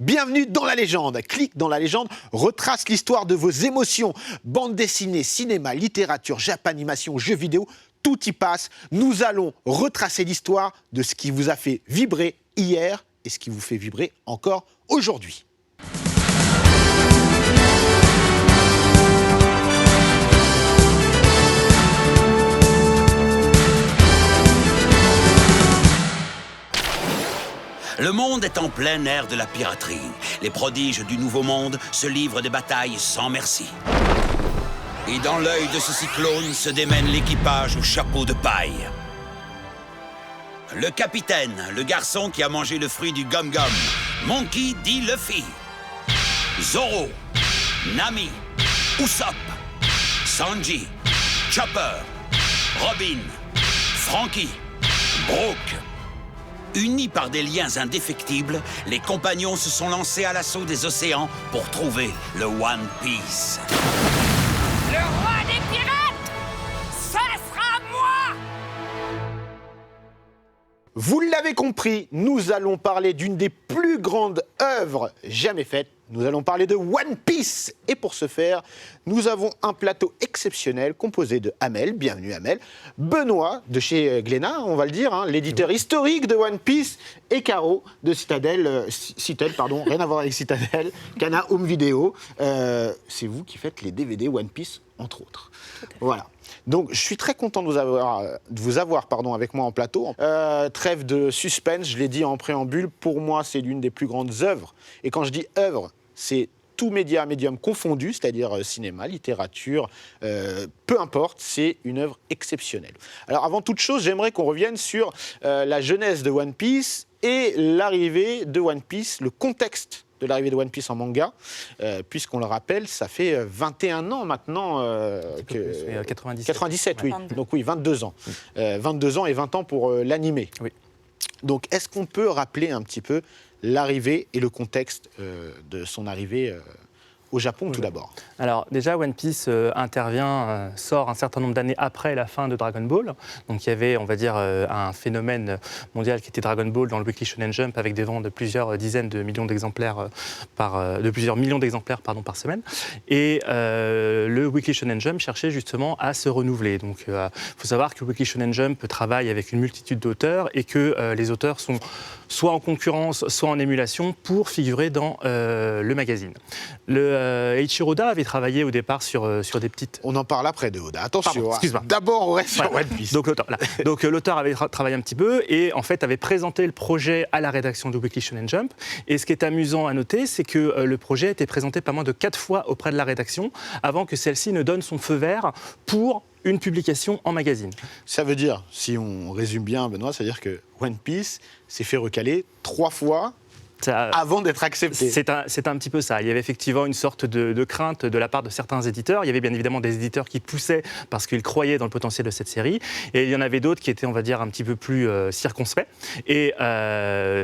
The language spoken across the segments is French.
Bienvenue dans la légende. Clique dans la légende, retrace l'histoire de vos émotions. Bande dessinée, cinéma, littérature, japanimation, jeux vidéo, tout y passe. Nous allons retracer l'histoire de ce qui vous a fait vibrer hier et ce qui vous fait vibrer encore aujourd'hui. Le monde est en plein air de la piraterie. Les prodiges du Nouveau Monde se livrent des batailles sans merci. Et dans l'œil de ce cyclone se démène l'équipage au chapeau de paille. Le capitaine, le garçon qui a mangé le fruit du gum-gum. Monkey D. Luffy. Zoro. Nami. Usopp. Sanji. Chopper. Robin. Franky. Brook. Unis par des liens indéfectibles, les compagnons se sont lancés à l'assaut des océans pour trouver le One Piece. Le roi des pirates, ça sera moi! Vous l'avez compris, nous allons parler d'une des plus grandes œuvres jamais faites. Nous allons parler de One Piece. Et pour ce faire, nous avons un plateau exceptionnel composé de Amel, bienvenue Amel, Benoît de chez Glénat, on va le dire, hein, l'éditeur historique de One Piece, et Caro de Citadel, rien à voir avec Citadel, Kana Home Video. C'est vous qui faites les DVD One Piece, entre autres. Voilà. Donc, je suis très content de vous avoir avec moi en plateau. Trêve de suspense, je l'ai dit en préambule, pour moi, c'est l'une des plus grandes œuvres. Et quand je dis œuvre, c'est tout médium confondu, c'est-à-dire cinéma, littérature, peu importe, c'est une œuvre exceptionnelle. Alors, avant toute chose, j'aimerais qu'on revienne sur la genèse de One Piece et l'arrivée de One Piece, le contexte de l'arrivée de One Piece en manga, puisqu'on le rappelle, ça fait 21 ans maintenant que... 97, oui. Donc oui, 22 ans. 22 ans et 20 ans pour l'animé. Oui. Donc, est-ce qu'on peut rappeler un petit peu l'arrivée et le contexte de son arrivée au Japon, tout d'abord? Alors déjà, One Piece sort un certain nombre d'années après la fin de Dragon Ball. Donc il y avait, on va dire, un phénomène mondial qui était Dragon Ball dans le Weekly Shonen Jump avec des ventes de plusieurs dizaines de millions d'exemplaires par par semaine. Et le Weekly Shonen Jump cherchait justement à se renouveler. Donc il faut savoir que le Weekly Shonen Jump travaille avec une multitude d'auteurs et que les auteurs sont soit en concurrence, soit en émulation pour figurer dans le magazine. Eiichiro Oda avait travaillé au départ sur des petites... On en parle après de Oda, attention. Pardon, excuse-moi. D'abord, on reste sur One Piece. Donc l'auteur avait travaillé un petit peu et en fait avait présenté le projet à la rédaction du Weekly Shonen Jump. Et ce qui est amusant à noter, c'est que le projet a été présenté pas moins de 4 fois auprès de la rédaction avant que celle-ci ne donne son feu vert pour une publication en magazine. Ça veut dire, si on résume bien, Benoît, ça veut dire que One Piece s'est fait recaler 3 fois avant d'être accepté. C'est un petit peu ça. Il y avait effectivement une sorte de crainte de la part de certains éditeurs. Il y avait bien évidemment des éditeurs qui poussaient parce qu'ils croyaient dans le potentiel de cette série. Et il y en avait d'autres qui étaient, on va dire, un petit peu plus circonspects. Et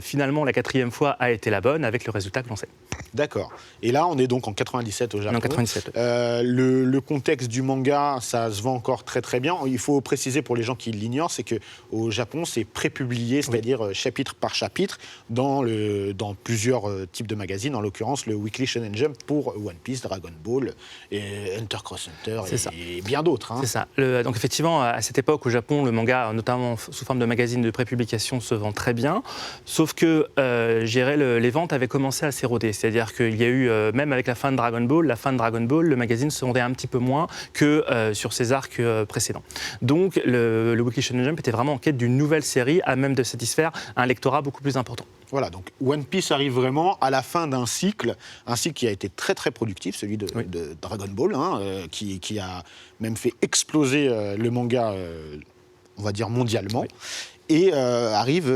finalement, la 4e fois a été la bonne avec le résultat que l'on sait. D'accord. Et là, on est donc en 97 au Japon. En 97. Le contexte du manga, ça se vend encore très très bien. Il faut préciser pour les gens qui l'ignorent, c'est qu'au Japon, c'est prépublié, c'est-à-dire chapitre par chapitre, dans plusieurs types de magazines, en l'occurrence le Weekly Shonen Jump pour One Piece, Dragon Ball, et Hunter x Hunter et bien d'autres. Hein. C'est ça. Donc effectivement, à cette époque, au Japon, le manga, notamment sous forme de magazine de prépublication, se vend très bien. Sauf que, les ventes avaient commencé à s'éroder. C'est-à-dire qu'il y a eu, même avec la fin de Dragon Ball, le magazine se vendait un petit peu moins que sur ses arcs précédents. Donc le Weekly Shonen Jump était vraiment en quête d'une nouvelle série à même de satisfaire un lectorat beaucoup plus important. Voilà, donc One Piece arrive vraiment à la fin d'un cycle qui a été très très productif, celui de Dragon Ball, qui a même fait exploser le manga, on va dire mondialement, et arrive,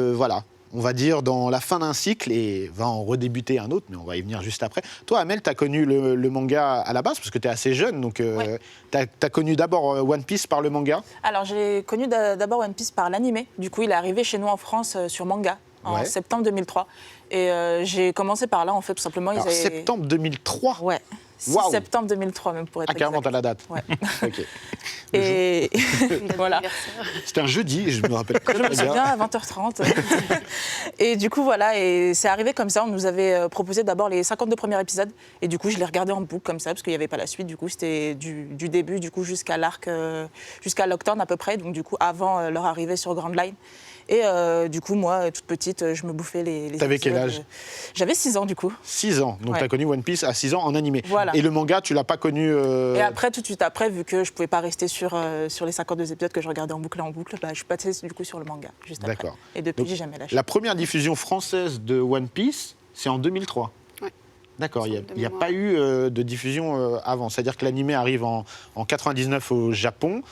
on va dire dans la fin d'un cycle et va en redébuter un autre, mais on va y venir juste après. Toi, Amel, tu as connu le manga à la base, parce que tu es assez jeune, donc tu as connu d'abord One Piece par le manga? Alors j'ai connu d'abord One Piece par l'animé, du coup il est arrivé chez nous en France sur manga. En septembre 2003. Et j'ai commencé par là, en fait, tout simplement. Septembre 2003 Ouais. 6 Waouh. septembre 2003, même pour être exact. Carrément, t'as la date. Ouais. Ok. Et voilà. C'était un jeudi, je me rappelle très Je me bien. souviens, à 20h30. Et du coup, voilà, et c'est arrivé comme ça. On nous avait proposé d'abord les 52 premiers épisodes. Et du coup, je les regardais en boucle comme ça, parce qu'il n'y avait pas la suite. Du coup, c'était du début du coup, jusqu'à l'arc, jusqu'à Lockdown à peu près. Donc, du coup, avant leur arrivée sur Grand Line. Et du coup, moi, toute petite, je me bouffais les T'avais quel âge ? J'avais 6 ans, du coup. 6 ans. Donc, Ouais. t'as connu One Piece à 6 ans en animé. Voilà. Et le manga, tu l'as pas connu. Et après, tout de suite après, vu que je pouvais pas rester sur les 52 épisodes que je regardais en boucle, bah, je suis passée du coup sur le manga juste après. D'accord. Et depuis, Donc, j'ai jamais lâché. La première diffusion française de One Piece, c'est en 2003. Ouais. D'accord, il n'y De a mémoire. pas eu de diffusion avant. C'est-à-dire que l'animé arrive en 99 au Japon.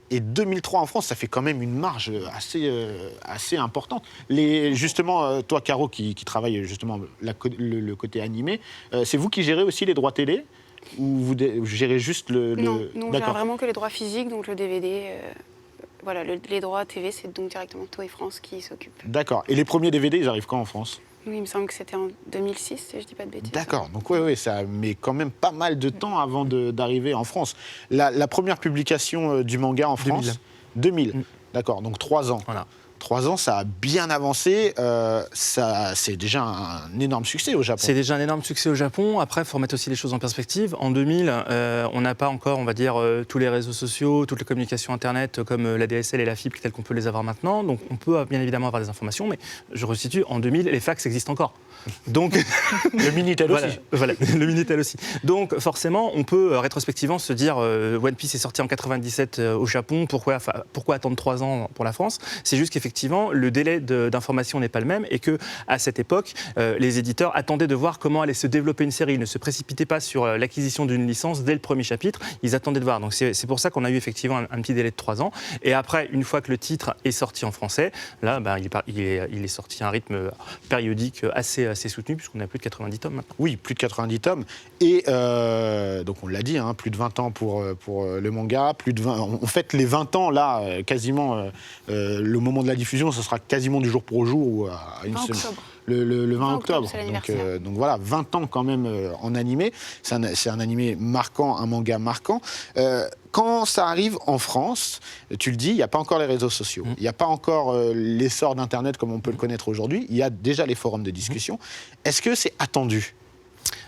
Et 2003 en France, ça fait quand même une marge assez importante. Justement, toi, Caro, qui travaille justement le côté animé, c'est vous qui gérez aussi les droits télé ? Ou vous gérez juste le... Non, nous on gère D'accord. vraiment que les droits physiques, donc le DVD. Voilà, les droits TV, c'est donc directement Toei France qui s'occupe. D'accord. Et les premiers DVD, ils arrivent quand en France ? Nous, il me semble que c'était en 2006, si je dis pas de bêtises. D'accord, donc oui, ça met quand même pas mal de temps avant d'arriver en France. La première publication du manga en France 2000. D'accord, donc 3 ans. Voilà. 3 ans, ça a bien avancé. C'est déjà un énorme succès au Japon. C'est déjà un énorme succès au Japon. Après, il faut remettre aussi les choses en perspective. En 2000, on n'a pas encore, on va dire, tous les réseaux sociaux, toutes les communications Internet comme la DSL et la fibre telles qu'on peut les avoir maintenant. Donc, on peut bien évidemment avoir des informations, mais je resitue, en 2000, les fax existent encore. Donc, Le Minitel voilà, aussi. voilà, le Minitel aussi. Donc, forcément, on peut rétrospectivement se dire One Piece est sorti en 97 au Japon, pourquoi attendre 3 ans pour la France ? C'est juste qu'effectivement, le délai d'information n'est pas le même et qu'à cette époque, les éditeurs attendaient de voir comment allait se développer une série. Ils ne se précipitaient pas sur l'acquisition d'une licence dès le premier chapitre, ils attendaient de voir. Donc, c'est pour ça qu'on a eu effectivement un petit délai de 3 ans. Et après, une fois que le titre est sorti en français, là, il est sorti à un rythme périodique assez soutenu, puisqu'on a plus de 90 tomes maintenant. Oui, plus de 90 tomes. Et donc, on l'a dit, hein, plus de 20 ans pour le manga. Plus de 20, on fête les 20 ans, là, quasiment, le moment de la diffusion, ce sera quasiment du jour pour jour ou à une 20 semaine. octobre. Le 20 octobre. c'est l'anniversaire. Donc voilà, 20 ans quand même en animé. C'est un animé marquant, un manga marquant. Quand ça arrive en France, tu le dis, il n'y a pas encore les réseaux sociaux. Il n'y a pas encore l'essor d'Internet comme on peut le connaître aujourd'hui. Il y a déjà les forums de discussion. Est-ce que c'est attendu ?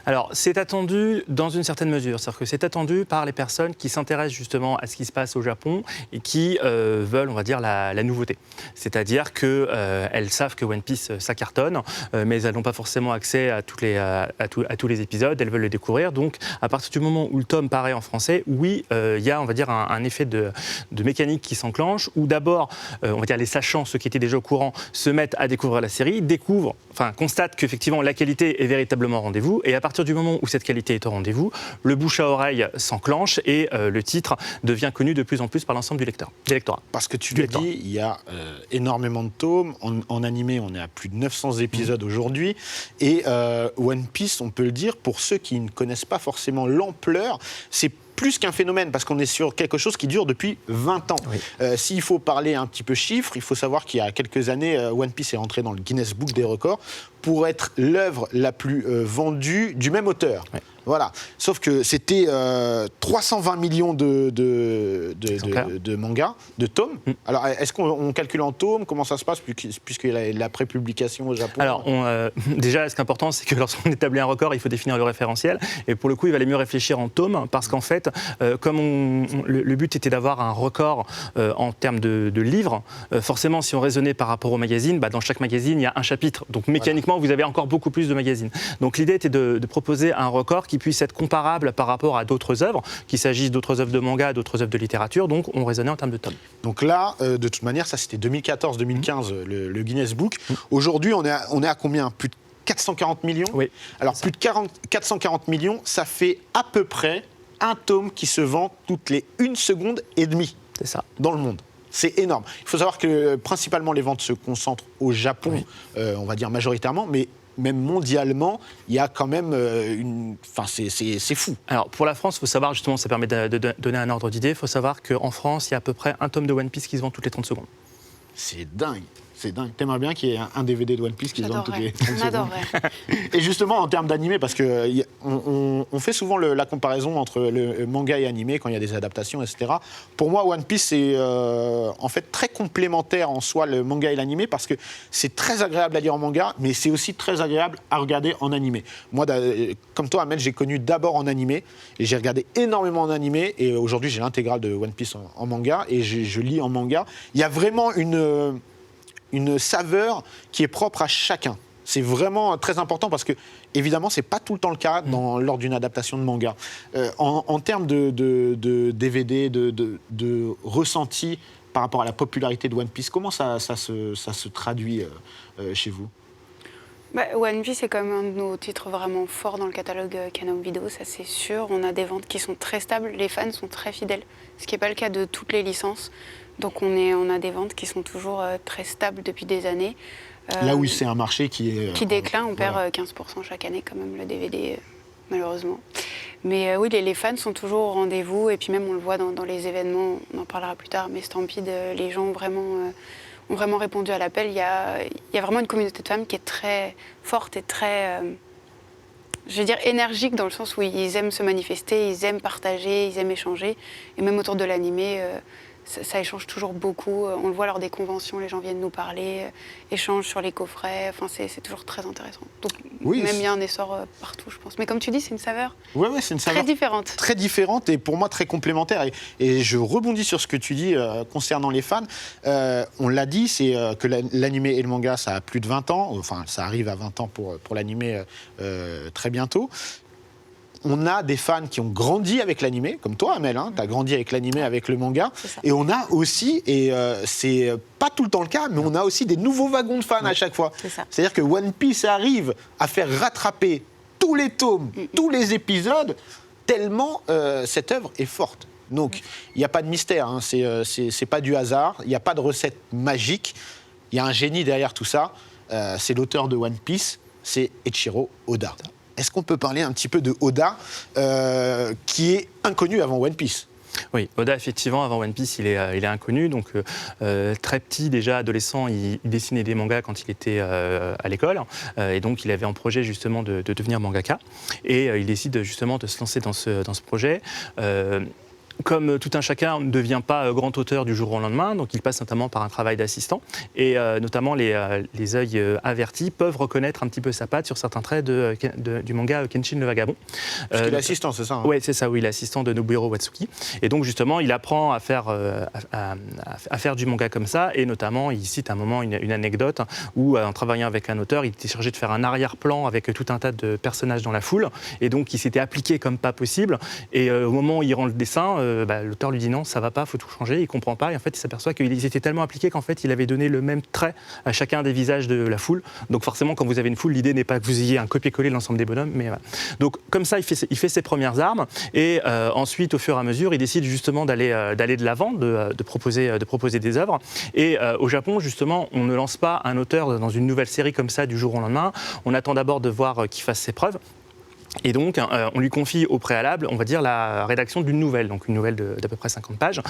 Alors, c'est attendu dans une certaine mesure. C'est-à-dire que c'est attendu par les personnes qui s'intéressent justement à ce qui se passe au Japon et qui veulent, on va dire, la nouveauté. C'est-à-dire qu'elles savent que One Piece, ça cartonne, mais elles n'ont pas forcément accès à tous les épisodes, elles veulent le découvrir. Donc, à partir du moment où le tome paraît en français, oui, il y a, on va dire, un effet de mécanique qui s'enclenche, où d'abord, on va dire, les sachants, ceux qui étaient déjà au courant, se mettent à découvrir la série, constatent qu'effectivement, la qualité est véritablement au rendez-vous, et à partir du moment où cette qualité est au rendez-vous, le bouche à oreille s'enclenche et le titre devient connu de plus en plus par l'ensemble du lectorat. Parce que tu le dis, il y a énormément de tomes. En animé, on est à plus de 900 épisodes aujourd'hui. Et One Piece, on peut le dire, pour ceux qui ne connaissent pas forcément l'ampleur, c'est plus qu'un phénomène, parce qu'on est sur quelque chose qui dure depuis 20 ans. Oui. S'il faut parler un petit peu chiffres, il faut savoir qu'il y a quelques années, One Piece est rentré dans le Guinness Book des records pour être l'œuvre la plus vendue du même auteur. Oui. Voilà. Sauf que c'était 320 millions de mangas, de tomes. Alors, est-ce qu'on calcule en tomes ? Comment ça se passe, puisqu'il y a la prépublication au Japon ? Alors, déjà, ce qui est important, c'est que lorsqu'on établit un record, il faut définir le référentiel. Et pour le coup, il valait mieux réfléchir en tomes, parce qu'en fait, comme le but était d'avoir un record en termes de livres, forcément, si on raisonnait par rapport au magazine, dans chaque magazine, il y a un chapitre. Donc, mécaniquement, vous avez encore beaucoup plus de magazines. Donc, l'idée était de proposer un record qui puisse être comparable par rapport à d'autres œuvres, qu'il s'agisse d'autres œuvres de manga, d'autres œuvres de littérature. Donc, on raisonnait en termes de tomes. Donc là, de toute manière, ça c'était 2014-2015, le Guinness Book. Aujourd'hui, on est à combien ? Plus de 440 millions ? Oui. Alors, plus de 440 millions, ça fait à peu près un tome qui se vend toutes les 1 seconde et demie C'est ça. dans le monde. C'est énorme. Il faut savoir que principalement les ventes se concentrent au Japon, on va dire majoritairement, mais même mondialement, il y a quand même c'est fou. Alors, pour la France, il faut savoir, justement, ça permet de donner un ordre d'idée, il faut savoir qu'en France, il y a à peu près un tome de One Piece qui se vend toutes les 30 secondes. C'est dingue. C'est dingue. T'aimerais bien qu'il y ait un DVD de One Piece qui se vende toutes les 30 On secondes. adorerait. Et justement, en termes d'animé, parce qu'on fait souvent la comparaison entre le manga et animé quand il y a des adaptations, etc. Pour moi, One Piece, c'est en fait très complémentaire en soi, le manga et l'animé, parce que c'est très agréable à lire en manga, mais c'est aussi très agréable à regarder en animé. Moi, comme toi, Ahmed, j'ai connu d'abord en animé, et j'ai regardé énormément en animé, et aujourd'hui, j'ai l'intégrale de One Piece en manga, et je lis en manga. Il y a vraiment une saveur qui est propre à chacun. C'est vraiment très important parce que, évidemment, ce n'est pas tout le temps le cas lors d'une adaptation de manga. En termes de DVD, de ressenti par rapport à la popularité de One Piece, comment ça se traduit chez vous ? One Piece est quand même un de nos titres vraiment forts dans le catalogue Canon Video, ça c'est sûr. On a des ventes qui sont très stables, les fans sont très fidèles, ce qui n'est pas le cas de toutes les licences. Donc on a des ventes qui sont toujours très stables depuis des années. Là où c'est un marché qui décline, on perd 15% chaque année quand même le DVD, malheureusement. Mais oui, les fans sont toujours au rendez-vous, et puis même on le voit dans les événements, on en parlera plus tard, mais Stampede, les gens ont vraiment répondu à l'appel. Il y a vraiment une communauté de fans qui est très forte et très, je veux dire, énergique, dans le sens où ils aiment se manifester, ils aiment partager, ils aiment échanger. Et même autour de l'animé, ça échange toujours beaucoup. On le voit lors des conventions, les gens viennent nous parler, échangent sur les coffrets. Enfin, c'est toujours très intéressant. Donc, oui, même il y a un essor partout, je pense. Mais comme tu dis, c'est une saveur, c'est une saveur très différente. Très différente et pour moi très complémentaire. Et je rebondis sur ce que tu dis concernant les fans. On l'a dit, c'est que l'animé et le manga, ça a plus de 20 ans. Enfin, ça arrive à 20 ans pour l'animé très bientôt. On a des fans qui ont grandi avec l'animé, comme toi, Amel, tu as grandi avec l'animé, avec le manga. Et on a aussi, et c'est pas tout le temps le cas, mais on a aussi des nouveaux wagons de fans à chaque fois. C'est-à-dire que One Piece arrive à faire rattraper tous les tomes, tous les épisodes, tellement cette œuvre est forte. Donc, il n'y a pas de mystère, c'est pas du hasard, il n'y a pas de recette magique, il y a un génie derrière tout ça, c'est l'auteur de One Piece, c'est Eiichiro Oda. Est-ce qu'on peut parler un petit peu de Oda, qui est inconnu avant One Piece ? Oui, Oda, effectivement, avant One Piece, il est inconnu. Donc, très petit, déjà adolescent, il dessinait des mangas quand il était à l'école. Et donc, il avait en projet, justement, de devenir mangaka. Et il décide, justement, de se lancer dans ce projet. Comme tout un chacun ne devient pas grand auteur du jour au lendemain, donc il passe notamment par un travail d'assistant. Et notamment, les œils avertis peuvent reconnaître un petit peu sa patte sur certains traits du manga Kenshin le Vagabond. Parce qu'il est assistant, c'est ça ? Oui, c'est ça, oui, l'assistant de Nobuhiro Watsuki. Et donc, justement, il apprend à faire du manga comme ça. Et notamment, il cite à un moment une anecdote où, en travaillant avec un auteur, il était chargé de faire un arrière-plan avec tout un tas de personnages dans la foule. Et donc, il s'était appliqué comme pas possible. Et au moment où il rend le dessin, l'auteur lui dit non, ça va pas, faut tout changer, il comprend pas et en fait il s'aperçoit qu'ils étaient tellement appliqués qu'en fait il avait donné le même trait à chacun des visages de la foule. Donc forcément quand vous avez une foule, l'idée n'est pas que vous ayez un copier-coller de l'ensemble des bonhommes, mais voilà. Donc comme ça il fait ses premières armes et ensuite au fur et à mesure il décide justement d'aller de l'avant, de proposer des œuvres et au Japon justement on ne lance pas un auteur dans une nouvelle série comme ça du jour au lendemain, on attend d'abord de voir qu'il fasse ses preuves. Et donc, on lui confie au préalable, on va dire, la rédaction d'une nouvelle, donc une nouvelle d'à peu près 50 pages,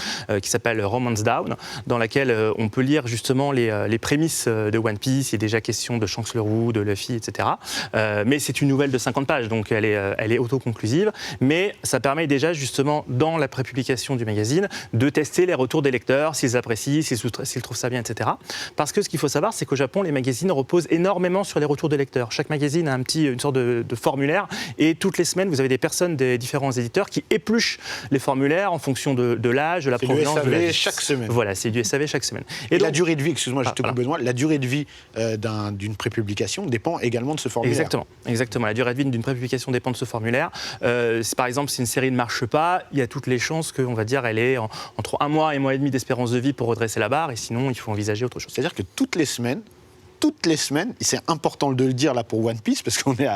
qui s'appelle Romance Down, dans laquelle on peut lire justement les prémices de One Piece. Il est déjà question de Shanks le Roux, de Luffy, etc. Mais c'est une nouvelle de 50 pages, donc elle est autoconclusive. Mais ça permet déjà justement, dans la prépublication du magazine, de tester les retours des lecteurs, s'ils apprécient, s'ils trouvent ça bien, etc. Parce que ce qu'il faut savoir, c'est qu'au Japon, les magazines reposent énormément sur les retours des lecteurs. Chaque magazine a une sorte de formulaire. Et toutes les semaines, vous avez des personnes des différents éditeurs qui épluchent les formulaires en fonction de l'âge, de la provenance. C'est du SAV chaque semaine. Voilà, c'est du SAV chaque semaine. Et donc, la durée de vie, excuse-moi, je te coupe besoin, la durée de vie d'une prépublication dépend également de ce formulaire. Exactement. La durée de vie d'une prépublication dépend de ce formulaire. Par exemple, si une série ne marche pas, il y a toutes les chances qu'on va dire elle est entre 1 mois et 1 mois et demi d'espérance de vie pour redresser la barre, et sinon, il faut envisager autre chose. C'est-à-dire que toutes les semaines, et c'est important de le dire là pour One Piece, parce qu'on est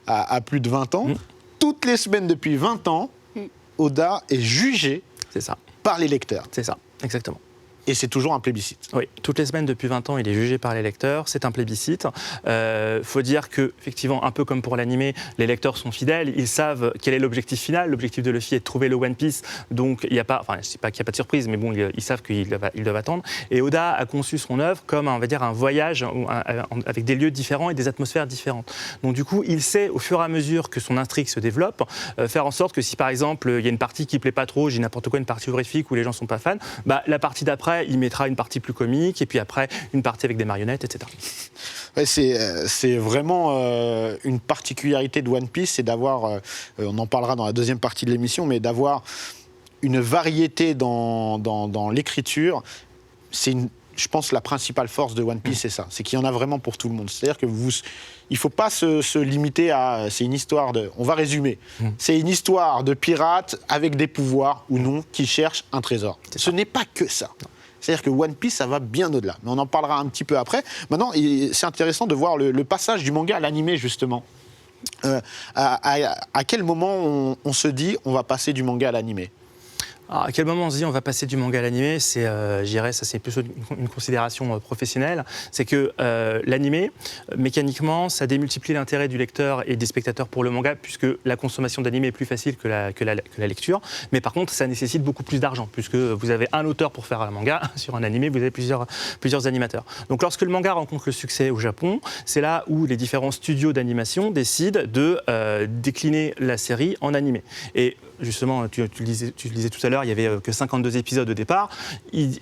à plus de 20 ans, toutes les semaines depuis 20 ans, Oda est jugé par les lecteurs. C'est ça, exactement. et c'est toujours un plébiscite. Oui, toutes les semaines depuis 20 ans, il est jugé par les lecteurs, c'est un plébiscite. Faut dire que, effectivement, un peu comme pour l'animé, les lecteurs sont fidèles, ils savent quel est l'objectif final. L'objectif de Luffy est de trouver le One Piece, donc il n'y a pas, enfin, je ne sais pas qu'il n'y a pas de surprise, mais bon, ils savent qu'ils doivent attendre. Et Oda a conçu son œuvre comme, on va dire, un voyage avec des lieux différents et des atmosphères différentes. Donc du coup, il sait, au fur et à mesure que son intrigue se développe, faire en sorte que si, par exemple, il y a une partie qui ne plaît pas trop, j'ai n'importe quoi, une partie horrifique où les gens ne sont pas fans, la partie d'après, il mettra une partie plus comique, et puis après, une partie avec des marionnettes, etc. Ouais, c'est vraiment une particularité de One Piece, c'est d'avoir, on en parlera dans la deuxième partie de l'émission, mais d'avoir une variété dans l'écriture. C'est, je pense, la principale force de One Piece, c'est ça. C'est qu'il y en a vraiment pour tout le monde. C'est-à-dire que il ne faut pas se limiter à... C'est une histoire de... On va résumer. C'est une histoire de pirates avec des pouvoirs ou non qui cherchent un trésor. Ce n'est pas que ça. C'est-à-dire que One Piece, ça va bien au-delà. Mais on en parlera un petit peu après. Maintenant, c'est intéressant de voir le passage du manga à l'animé, justement. À quel moment on se dit on va passer du manga à l'animé ? Alors, à quel moment on se dit on va passer du manga à l'animé ? C'est, je dirais, ça c'est plus une considération professionnelle. C'est que l'animé, mécaniquement, ça démultiplie l'intérêt du lecteur et des spectateurs pour le manga, puisque la consommation d'animé est plus facile que la lecture. Mais par contre, ça nécessite beaucoup plus d'argent, puisque vous avez un auteur pour faire un manga. Sur un animé, vous avez plusieurs animateurs. Donc lorsque le manga rencontre le succès au Japon, c'est là où les différents studios d'animation décident de décliner la série en animé. Et justement, tu le disais tout à l'heure, il n'y avait que 52 épisodes au départ.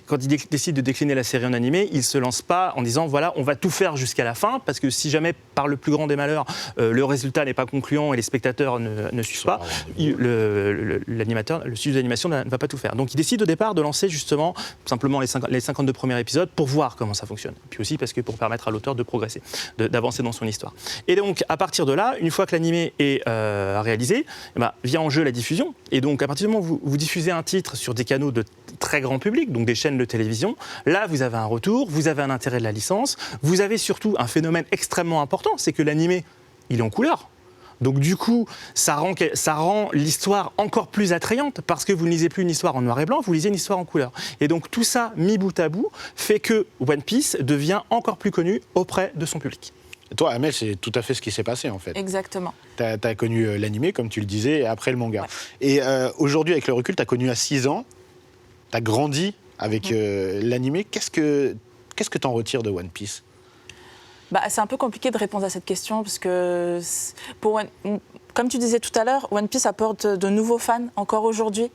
Quand ils décident de décliner la série en animé, ils ne se lancent pas en disant voilà, on va tout faire jusqu'à la fin, parce que si jamais, par le plus grand des malheurs, le résultat n'est pas concluant et les spectateurs ne suivent pas, l'animateur, le studio d'animation ne va pas tout faire. Donc ils décident au départ de lancer justement simplement les 52 premiers épisodes pour voir comment ça fonctionne. Puis aussi parce que pour permettre à l'auteur de progresser, d'avancer dans son histoire. Et donc à partir de là, une fois que l'animé est réalisé, vient en jeu la diffusion. Et donc, à partir du moment où vous diffusez un titre sur des canaux de très grand public, donc des chaînes de télévision, là, vous avez un retour, vous avez un intérêt de la licence, vous avez surtout un phénomène extrêmement important, c'est que l'animé, il est en couleur. Donc du coup, ça rend l'histoire encore plus attrayante, parce que vous ne lisez plus une histoire en noir et blanc, vous lisez une histoire en couleur. Et donc tout ça, mis bout à bout, fait que One Piece devient encore plus connu auprès de son public. Et toi, Amel, c'est tout à fait ce qui s'est passé, en fait. Exactement. Tu as connu l'animé, comme tu le disais, et après le manga. Ouais. Et aujourd'hui, avec le recul, tu as connu à 6 ans, tu as grandi avec l'animé. Qu'est-ce que tu en retires de One Piece ? C'est un peu compliqué de répondre à cette question, parce que, comme tu disais tout à l'heure, One Piece apporte de nouveaux fans encore aujourd'hui.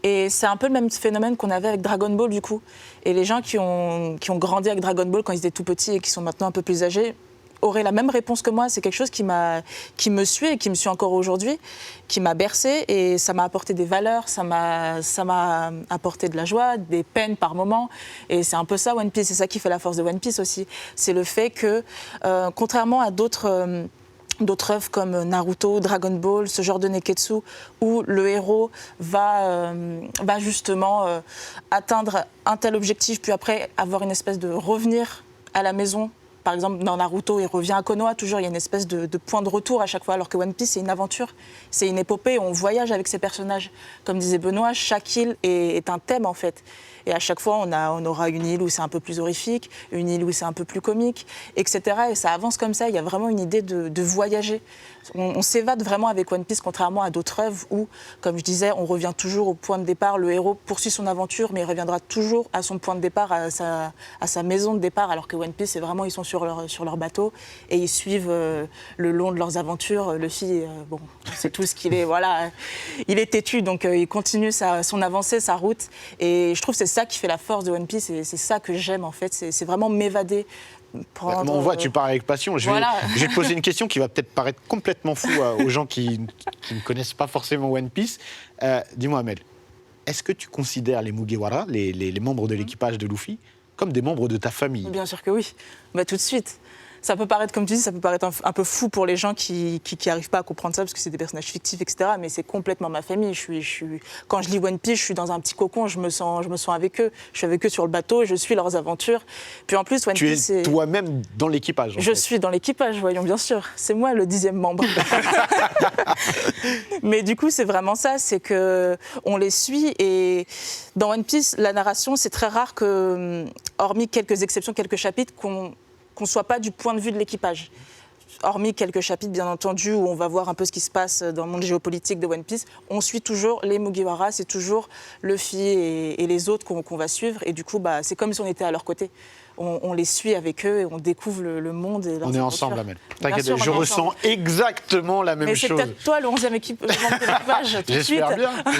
Et c'est un peu le même phénomène qu'on avait avec Dragon Ball, du coup. Et les gens qui ont grandi avec Dragon Ball quand ils étaient tout petits et qui sont maintenant un peu plus âgés, aurait la même réponse que moi. C'est quelque chose qui me suit et qui me suit encore aujourd'hui, qui m'a bercée, et ça m'a apporté des valeurs, ça m'a apporté de la joie, des peines par moments. Et c'est un peu ça, One Piece. C'est ça qui fait la force de One Piece aussi. C'est le fait que, contrairement à d'autres œuvres comme Naruto, Dragon Ball, ce genre de neketsu, où le héros va justement atteindre un tel objectif, puis après avoir une espèce de revenir à la maison. Par exemple, dans Naruto, il revient à Konoha, toujours, il y a une espèce de point de retour à chaque fois, alors que One Piece, c'est une aventure, c'est une épopée, on voyage avec ses personnages. Comme disait Benoît, chaque île est un thème, en fait. Et à chaque fois, on aura une île où c'est un peu plus horrifique, une île où c'est un peu plus comique, etc. Et ça avance comme ça, il y a vraiment une idée de voyager. On s'évade vraiment avec One Piece, contrairement à d'autres œuvres où, comme je disais, on revient toujours au point de départ. Le héros poursuit son aventure, mais il reviendra toujours à son point de départ, à sa maison de départ. Alors que One Piece, c'est vraiment, ils sont sur leur bateau et ils suivent le long de leurs aventures. Luffy, c'est tout ce qu'il est. Voilà, il est têtu, donc il continue son avancée, sa route. Et je trouve que c'est ça qui fait la force de One Piece, et c'est ça que j'aime, en fait. C'est vraiment m'évader. On voit, tu parles avec passion. Je vais te poser une question qui va peut-être paraître complètement fou aux gens qui ne connaissent pas forcément One Piece. Dis-moi, Amel, est-ce que tu considères les Mugiwara, les membres de l'équipage de Luffy, comme des membres de ta famille ? Bien sûr que oui, tout de suite. Ça peut paraître, comme tu dis, ça peut paraître un peu fou pour les gens qui n'arrivent pas à comprendre ça, parce que c'est des personnages fictifs, etc. Mais c'est complètement ma famille. Quand je lis One Piece, je suis dans un petit cocon, je me sens avec eux. Je suis avec eux sur le bateau, je suis leurs aventures. Puis en plus, One Tu Piece, es toi-même dans l'équipage. je suis dans l'équipage, voyons, bien sûr. C'est moi le 10e membre. Mais du coup, c'est vraiment ça, c'est qu'on les suit. Et dans One Piece, la narration, c'est très rare que, hormis quelques exceptions, quelques chapitres, qu'on ne soit pas du point de vue de l'équipage. Hormis quelques chapitres, bien entendu, où on va voir un peu ce qui se passe dans le monde géopolitique de One Piece, on suit toujours les Mugiwara, c'est toujours Luffy et les autres qu'on va suivre. Et du coup, c'est comme si on était à leur côté. On les suit avec eux et on découvre le monde. Et on est ensemble, Amel. Bien T'inquiète, sûr, je on est ressens ensemble. exactement la même Mais c'est chose. peut-être toi le 11e membre de l'équipage, tout de suite.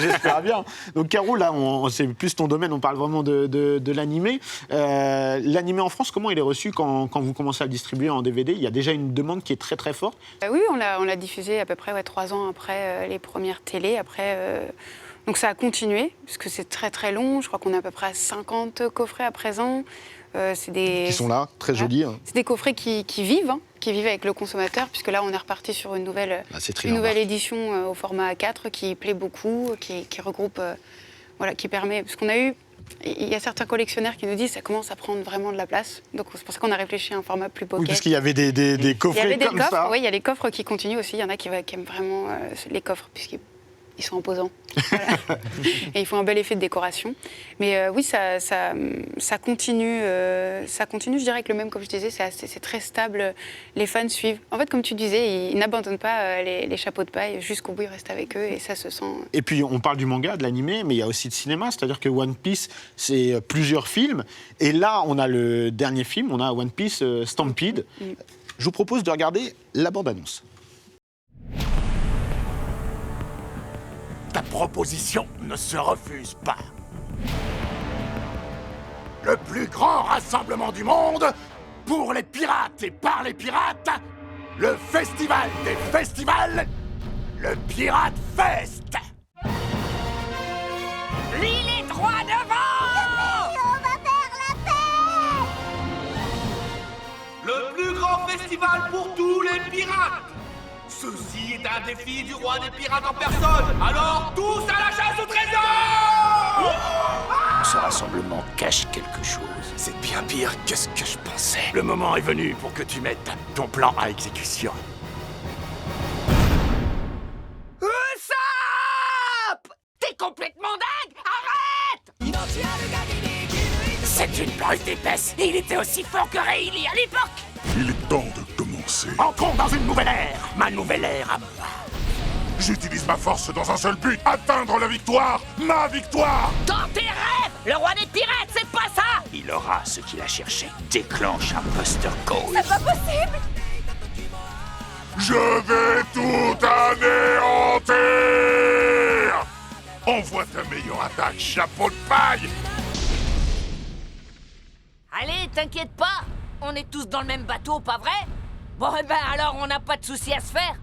J'espère bien. Donc Caro, là, c'est plus ton domaine, on parle vraiment de l'animé. L'animé en France, comment il est reçu quand vous commencez à le distribuer en DVD? Il y a déjà une demande qui est très très forte. Oui, on l'a diffusé à peu près 3 ans après les premières télés. Donc ça a continué, parce que c'est très très long. Je crois qu'on est à peu près à 50 coffrets à présent. Qui sont là, très jolis. Hein. C'est des coffrets qui vivent avec le consommateur, puisque là on est reparti sur une nouvelle édition au format A4 qui plaît beaucoup, qui regroupe, qui permet, parce qu'on a eu, il y a certains collectionneurs qui nous disent que ça commence à prendre vraiment de la place, donc c'est pour ça qu'on a réfléchi à un format plus pocket. Oui, parce qu'il y avait des coffrets comme ça. Oui, il y a les coffres qui continuent aussi, il y en a qui aiment vraiment les coffres, puisqu'ils sont imposants. Voilà. Et ils font un bel effet de décoration. Mais oui, ça continue. Ça continue, je dirais, avec le même, comme je disais, c'est très stable. Les fans suivent. En fait, comme tu disais, ils n'abandonnent pas les chapeaux de paille. Jusqu'au bout, ils restent avec eux et ça se sent. Et puis, on parle du manga, de l'animé, mais il y a aussi de cinéma. C'est-à-dire que One Piece, c'est plusieurs films. Et là, on a le dernier film, on a One Piece Stampede. Je vous propose de regarder la bande-annonce. Ta proposition ne se refuse pas. Le plus grand rassemblement du monde pour les pirates et par les pirates, le festival des festivals, le Pirate Fest. L'île est droit devant! On va faire la paix! Le plus grand festival pour tous les pirates! Ceci est un défi du roi des pirates en personne! Alors tous à la chasse au trésor! Ce rassemblement cache quelque chose. C'est bien pire que ce que je pensais. Le moment est venu pour que tu mettes ton plan à exécution. Usopp! T'es complètement dingue! Arrête! C'est une branche d'épaisse. Il était aussi fort que Rayleigh à l'époque. Il est temps de commencer. Entrons dans une nouvelle ère. Ma nouvelle ère à moi. J'utilise ma force dans un seul but, atteindre la victoire, ma victoire. Dans tes rêves! Le roi des pirates, c'est pas ça! Il aura ce qu'il a cherché. Déclenche un Buster Call. C'est pas possible! Je vais tout anéantir. Envoie ta meilleure attaque, chapeau de paille. Allez, t'inquiète pas! On est tous dans le même bateau, pas vrai? Bon, eh ben alors on n'a pas de soucis à se faire.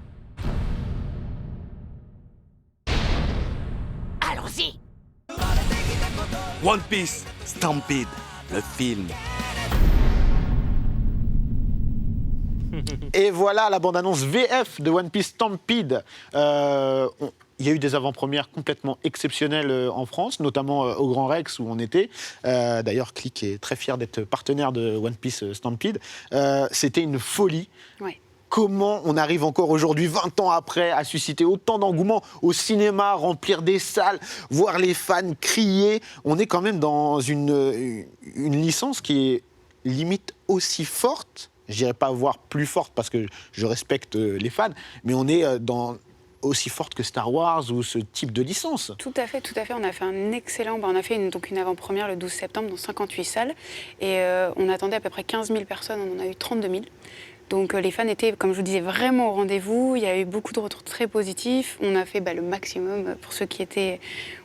Allons-y! One Piece Stampede, le film. Et voilà la bande-annonce VF de One Piece Stampede. Il y a eu des avant-premières complètement exceptionnelles en France, notamment au Grand Rex où on était. D'ailleurs, Click est très fier d'être partenaire de One Piece Stampede. C'était une folie. Ouais. Comment on arrive encore aujourd'hui, 20 ans après, à susciter autant d'engouement au cinéma, remplir des salles, voir les fans crier. On est quand même dans une licence qui est limite aussi forte. Je dirais pas voire plus forte parce que je respecte les fans, mais on est aussi forte que Star Wars ou ce type de licence. Tout à fait. On a fait un excellent... on a fait une avant-première le 12 septembre dans 58 salles. Et on attendait à peu près 15 000 personnes, on en a eu 32 000. Donc les fans étaient, comme je vous disais, vraiment au rendez-vous. Il y a eu beaucoup de retours très positifs. On a fait le maximum pour ceux qui étaient...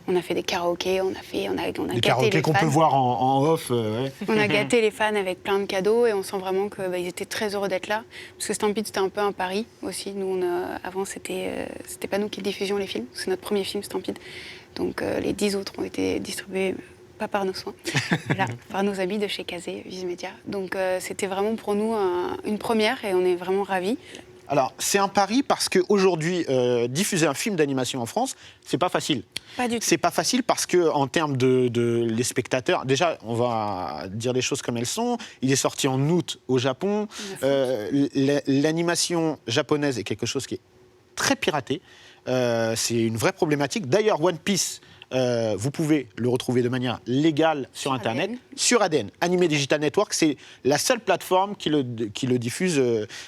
On a fait des karaokés, on a Les gâté les karaokés qu'on fans. peut voir en off. Ouais. On a gâté les fans avec plein de cadeaux et on sent vraiment qu'ils étaient très heureux d'être là. Parce que Stampede, c'était un peu un pari aussi. Nous, avant, c'était pas nous qui diffusions les films. C'est notre premier film, Stampede. Donc les 10 autres ont été distribués pas par nos soins, voilà, par nos amis de chez Kazé, Viz Media. Donc c'était vraiment pour nous une première et on est vraiment ravis. Alors, c'est un pari parce qu'aujourd'hui, diffuser un film d'animation en France, c'est pas facile. Pas du tout. C'est pas facile parce qu'en termes de les spectateurs, déjà, on va dire les choses comme elles sont. Il est sorti en août au Japon. L'animation japonaise est quelque chose qui est très piraté. C'est une vraie problématique. D'ailleurs, One Piece, vous pouvez le retrouver de manière légale sur Internet, sur ADN. Anime Digital Network, c'est la seule plateforme qui le diffuse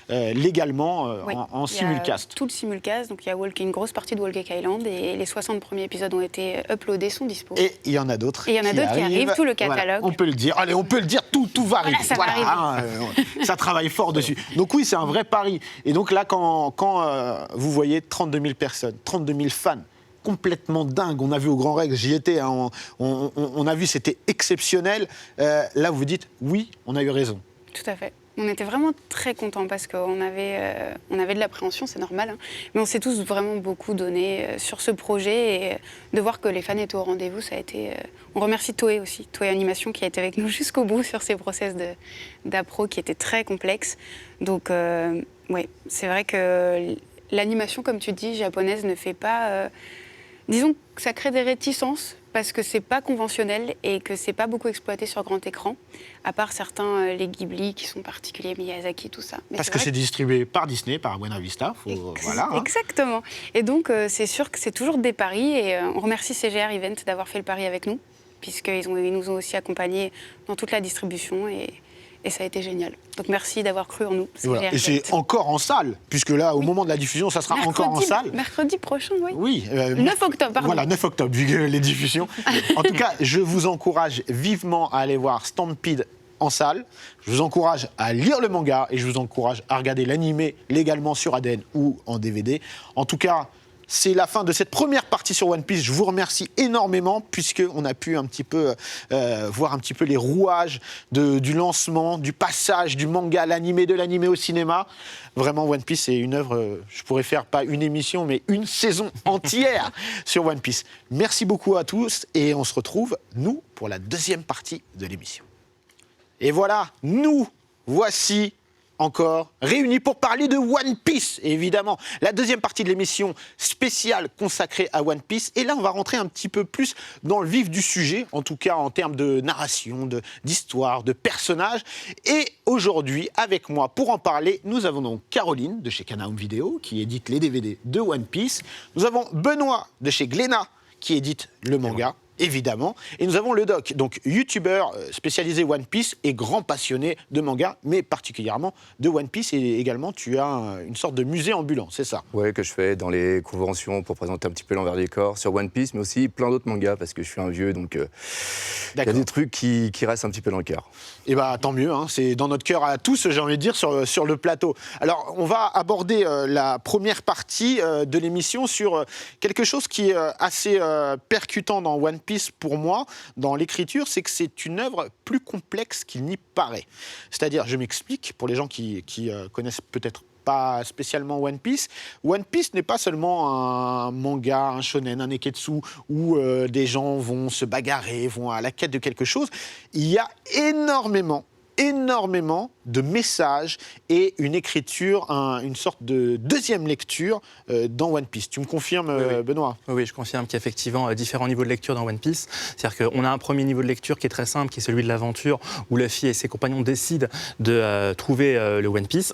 légalement en simulcast. Tout le simulcast, donc il y a une grosse partie de Wall Cake Island et les 60 premiers épisodes ont été uploadés, sont dispo. Et il y en a d'autres. Et il y en a d'autres qui arrivent, tout le catalogue. Voilà, on peut le dire. Allez, on peut le dire, tout va arriver. Ça va arriver. Ça travaille fort dessus. Donc oui, c'est un vrai pari. Et donc là, quand vous voyez 32 000 personnes, 32 000 fans, complètement dingue. On a vu au Grand Rex, j'y étais, hein, on a vu, c'était exceptionnel. Là, vous vous dites, oui, on a eu raison. Tout à fait. On était vraiment très contents parce qu'on avait de l'appréhension, c'est normal. Hein, mais on s'est tous vraiment beaucoup donné sur ce projet et de voir que les fans étaient au rendez-vous, ça a été... On remercie Toei aussi, Toei Animation qui a été avec nous jusqu'au bout sur ces process d'appro qui étaient très complexes. Donc, oui, c'est vrai que l'animation, comme tu dis, japonaise ne fait pas... disons que ça crée des réticences parce que c'est pas conventionnel et que c'est pas beaucoup exploité sur grand écran, à part certains, les Ghibli qui sont particuliers, Miyazaki, tout ça. Mais parce que c'est distribué par Disney, par Buena Vista. Voilà, hein. Exactement. Et donc, c'est sûr que c'est toujours des paris et on remercie CGR Event d'avoir fait le pari avec nous, puisqu'ils nous ont aussi accompagnés dans toute la distribution et ça a été génial. Donc merci d'avoir cru en nous. Voilà. Et c'est encore en salle, puisque là, au moment de la diffusion, ça sera encore en salle. Mercredi prochain, oui. Oui. 9 octobre, pardon. Voilà, 9 octobre, vu que les diffusions. En tout cas, je vous encourage vivement à aller voir Stampede en salle. Je vous encourage à lire le manga et je vous encourage à regarder l'animé légalement sur ADN ou en DVD. En tout cas, c'est la fin de cette première partie sur One Piece. Je vous remercie énormément puisqu'on a pu un petit peu voir un petit peu les rouages du lancement, du passage du manga à l'animé, de l'animé au cinéma. Vraiment, One Piece, c'est une œuvre, je pourrais faire pas une émission, mais une saison entière sur One Piece. Merci beaucoup à tous et on se retrouve, nous, pour la deuxième partie de l'émission. Et voilà, nous voici encore réunis pour parler de One Piece, évidemment. La deuxième partie de l'émission spéciale consacrée à One Piece. Et là, on va rentrer un petit peu plus dans le vif du sujet, en tout cas en termes de narration, d'histoire, de personnages. Et aujourd'hui, avec moi, pour en parler, nous avons donc Caroline, de chez Kana Home Video, qui édite les DVD de One Piece. Nous avons Benoît, de chez Glénat, qui édite le manga. Évidemment. Et nous avons le Doc, donc youtubeur spécialisé One Piece et grand passionné de manga, mais particulièrement de One Piece. Et également, tu as une sorte de musée ambulant, c'est ça? Oui, que je fais dans les conventions pour présenter un petit peu l'envers du décor sur One Piece, mais aussi plein d'autres mangas, parce que je suis un vieux, donc il y a des trucs qui restent un petit peu dans le cœur. Et bien, tant mieux, hein, c'est dans notre cœur à tous, j'ai envie de dire, sur le plateau. Alors, on va aborder la première partie de l'émission sur quelque chose qui est assez percutant dans One Piece pour moi, dans l'écriture, c'est que c'est une œuvre plus complexe qu'il n'y paraît. C'est-à-dire, je m'explique, pour les gens qui connaissent peut-être pas spécialement One Piece. One Piece n'est pas seulement un manga, un shonen, un neketsu, où des gens vont se bagarrer, vont à la quête de quelque chose. Il y a énormément de messages et une écriture, une sorte de deuxième lecture dans One Piece. Tu me confirmes, oui. Benoît? Oui, je confirme qu'il y a effectivement différents niveaux de lecture dans One Piece. C'est-à-dire qu'on a un premier niveau de lecture qui est très simple, qui est celui de l'aventure, où Luffy et ses compagnons décident de trouver le One Piece.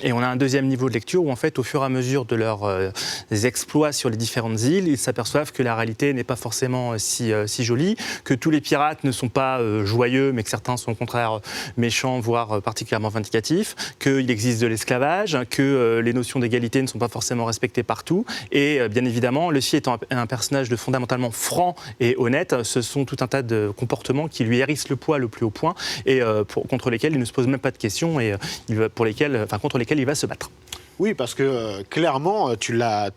Et on a un deuxième niveau de lecture où, en fait, au fur et à mesure de leurs exploits sur les différentes îles, ils s'aperçoivent que la réalité n'est pas forcément si jolie, que tous les pirates ne sont pas joyeux, mais que certains sont au contraire méchants, voire particulièrement vindicatifs, qu'il existe de l'esclavage, que les notions d'égalité ne sont pas forcément respectées partout. Et bien évidemment, Luffy étant un personnage de fondamentalement franc et honnête, ce sont tout un tas de comportements qui lui hérissent le poil au plus haut point et contre lesquels il ne se pose même pas de questions et contre lesquels il va se battre. Oui, parce que clairement, tu as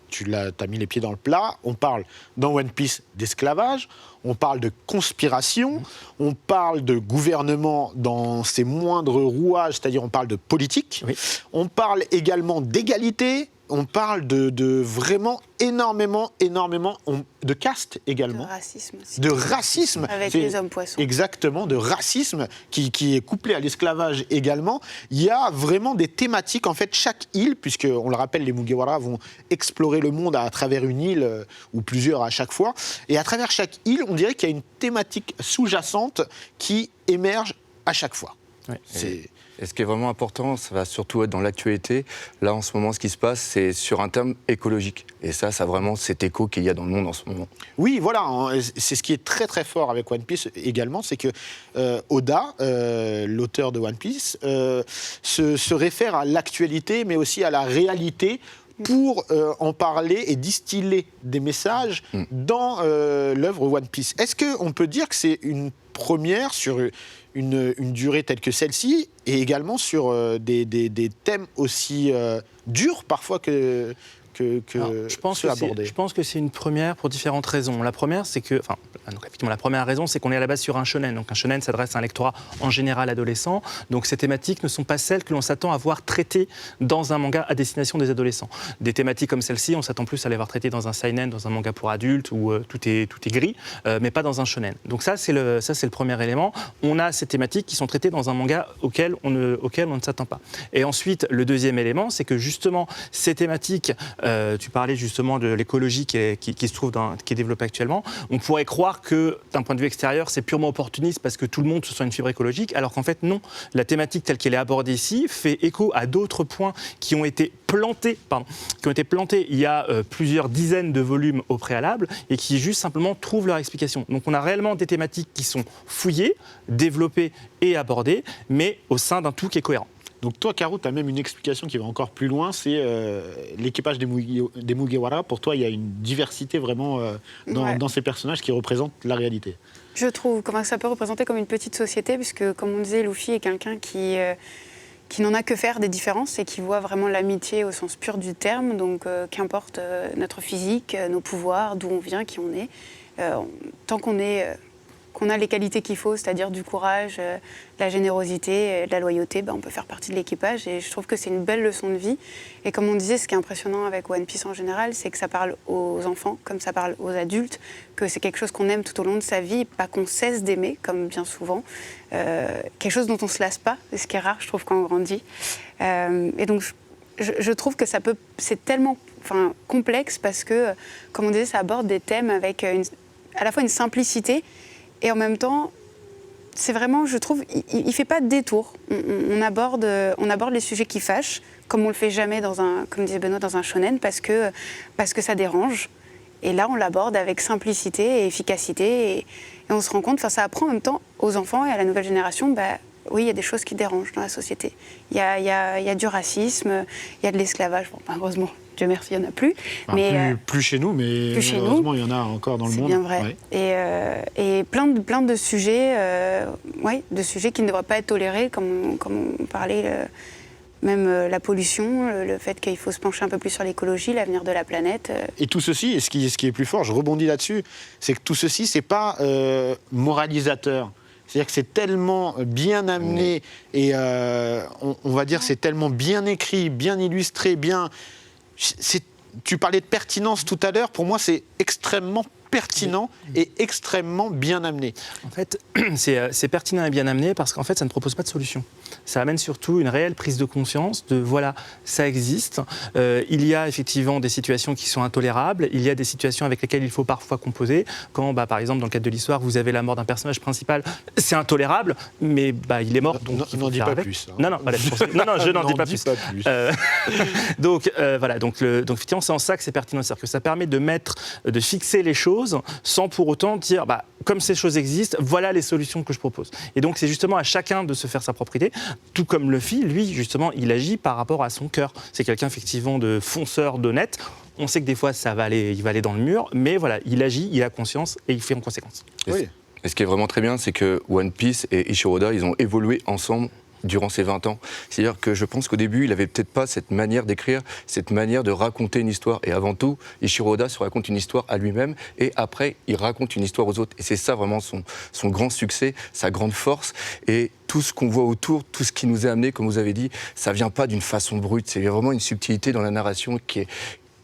mis les pieds dans le plat. On parle dans One Piece d'esclavage, on parle de conspiration, on parle de gouvernement dans ses moindres rouages, c'est-à-dire on parle de politique, oui. On parle également d'égalité, on parle de vraiment énormément de caste également. De racisme aussi. De racisme. Avec les hommes poissons. Exactement, de racisme qui est couplé à l'esclavage également. Il y a vraiment des thématiques. En fait, chaque île, puisqu'on le rappelle, les Mugiwara vont explorer le monde à travers une île ou plusieurs à chaque fois. Et à travers chaque île, on dirait qu'il y a une thématique sous-jacente qui émerge à chaque fois. Ouais. Et ce qui est vraiment important, ça va surtout être dans l'actualité. Là, en ce moment, ce qui se passe, c'est sur un terme écologique. Et ça a vraiment cet écho qu'il y a dans le monde en ce moment. Oui, voilà. C'est ce qui est très très fort avec One Piece également, c'est que Oda, l'auteur de One Piece, se réfère à l'actualité, mais aussi à la réalité pour en parler et distiller des messages dans l'œuvre One Piece. Est-ce qu'on peut dire que c'est une première sur une durée telle que celle-ci et également sur des thèmes aussi durs parfois que je pense que c'est une première pour différentes raisons. La première, c'est que, effectivement, la première raison, c'est qu'on est à la base sur un shonen. Donc un shonen s'adresse à un lectorat en général adolescent. Donc ces thématiques ne sont pas celles que l'on s'attend à voir traitées dans un manga à destination des adolescents. Des thématiques comme celle-ci, on s'attend plus à les voir traitées dans un seinen, dans un manga pour adultes où tout est gris, mais pas dans un shonen. Donc ça, c'est le premier élément. On a ces thématiques qui sont traitées dans un manga auquel on ne s'attend pas. Et ensuite, le deuxième élément, c'est que justement ces thématiques tu parlais justement de l'écologie qui est développée actuellement. On pourrait croire que, d'un point de vue extérieur, c'est purement opportuniste parce que tout le monde se sent une fibre écologique, alors qu'en fait, non. La thématique telle qu'elle est abordée ici fait écho à d'autres points qui ont été plantés il y a plusieurs dizaines de volumes au préalable et qui juste simplement trouvent leur explication. Donc on a réellement des thématiques qui sont fouillées, développées et abordées, mais au sein d'un tout qui est cohérent. Donc toi, Caro, tu as même une explication qui va encore plus loin, c'est l'équipage des Mugiwara. Pour toi, il y a une diversité vraiment dans ces personnages qui représentent la réalité. Je trouve, comment ça peut représenter comme une petite société, puisque, comme on disait, Luffy est quelqu'un qui n'en a que faire des différences et qui voit vraiment l'amitié au sens pur du terme. Donc, qu'importe notre physique, nos pouvoirs, d'où on vient, qui on est, tant qu'on a les qualités qu'il faut, c'est-à-dire du courage, la générosité, de la loyauté, on peut faire partie de l'équipage. Et je trouve que c'est une belle leçon de vie. Et comme on disait, ce qui est impressionnant avec One Piece en général, c'est que ça parle aux enfants, comme ça parle aux adultes, que c'est quelque chose qu'on aime tout au long de sa vie, pas qu'on cesse d'aimer, comme bien souvent. Quelque chose dont on ne se lasse pas, ce qui est rare, je trouve, quand on grandit. Et donc, je trouve que c'est tellement complexe parce que, comme on disait, ça aborde des thèmes avec à la fois une simplicité et en même temps, c'est vraiment, je trouve, il ne fait pas de détour. On aborde les sujets qui fâchent, comme on le fait jamais comme disait Benoît, dans un shonen, parce que ça dérange. Et là, on l'aborde avec simplicité et efficacité. Et on se rend compte, ça apprend en même temps aux enfants et à la nouvelle génération, oui, il y a des choses qui dérangent dans la société. Il y a du racisme, il y a de l'esclavage. Bon, heureusement, Dieu merci, il n'y en a plus. Plus chez nous, mais heureusement, il y en a encore dans le monde. C'est bien vrai. Ouais. Et plein de sujets, de sujets qui ne devraient pas être tolérés, comme on parlait, même la pollution, le fait qu'il faut se pencher un peu plus sur l'écologie, l'avenir de la planète. Et tout ceci, et ce qui est plus fort, je rebondis là-dessus, c'est que tout ceci, c'est pas moralisateur. C'est-à-dire que c'est tellement bien amené et on va dire c'est tellement bien écrit, bien illustré, tu parlais de pertinence tout à l'heure, pour moi c'est extrêmement pertinent et extrêmement bien amené. En fait, c'est pertinent et bien amené parce qu'en fait, ça ne propose pas de solution. Ça amène surtout une réelle prise de conscience de voilà, ça existe. Il y a effectivement des situations qui sont intolérables. Il y a des situations avec lesquelles il faut parfois composer. Quand, par exemple, dans le cadre de l'histoire, vous avez la mort d'un personnage principal, c'est intolérable, mais il est mort. Donc n'en dis pas plus. Non, je n'en dis pas plus. Donc voilà. Donc effectivement, c'est en ça que c'est pertinent, c'est-à-dire que ça permet de fixer les choses sans pour autant dire comme ces choses existent, voilà les solutions que je propose. Et donc c'est justement à chacun de se faire sa propre idée, tout comme Luffy, lui justement, il agit par rapport à son cœur. C'est quelqu'un effectivement de fonceur, d'honnête. On sait que des fois il va aller dans le mur, mais voilà, il agit, il a conscience et il fait en conséquence. Oui. Et ce qui est vraiment très bien, c'est que One Piece et Ichiro Oda, ils ont évolué ensemble durant ces 20 ans. C'est-à-dire que je pense qu'au début, il avait peut-être pas cette manière d'écrire, cette manière de raconter une histoire. Et avant tout, Eiichiro Oda se raconte une histoire à lui-même et après, il raconte une histoire aux autres. Et c'est ça vraiment son grand succès, sa grande force. Et tout ce qu'on voit autour, tout ce qui nous est amené, comme vous avez dit, ça vient pas d'une façon brute. C'est vraiment une subtilité dans la narration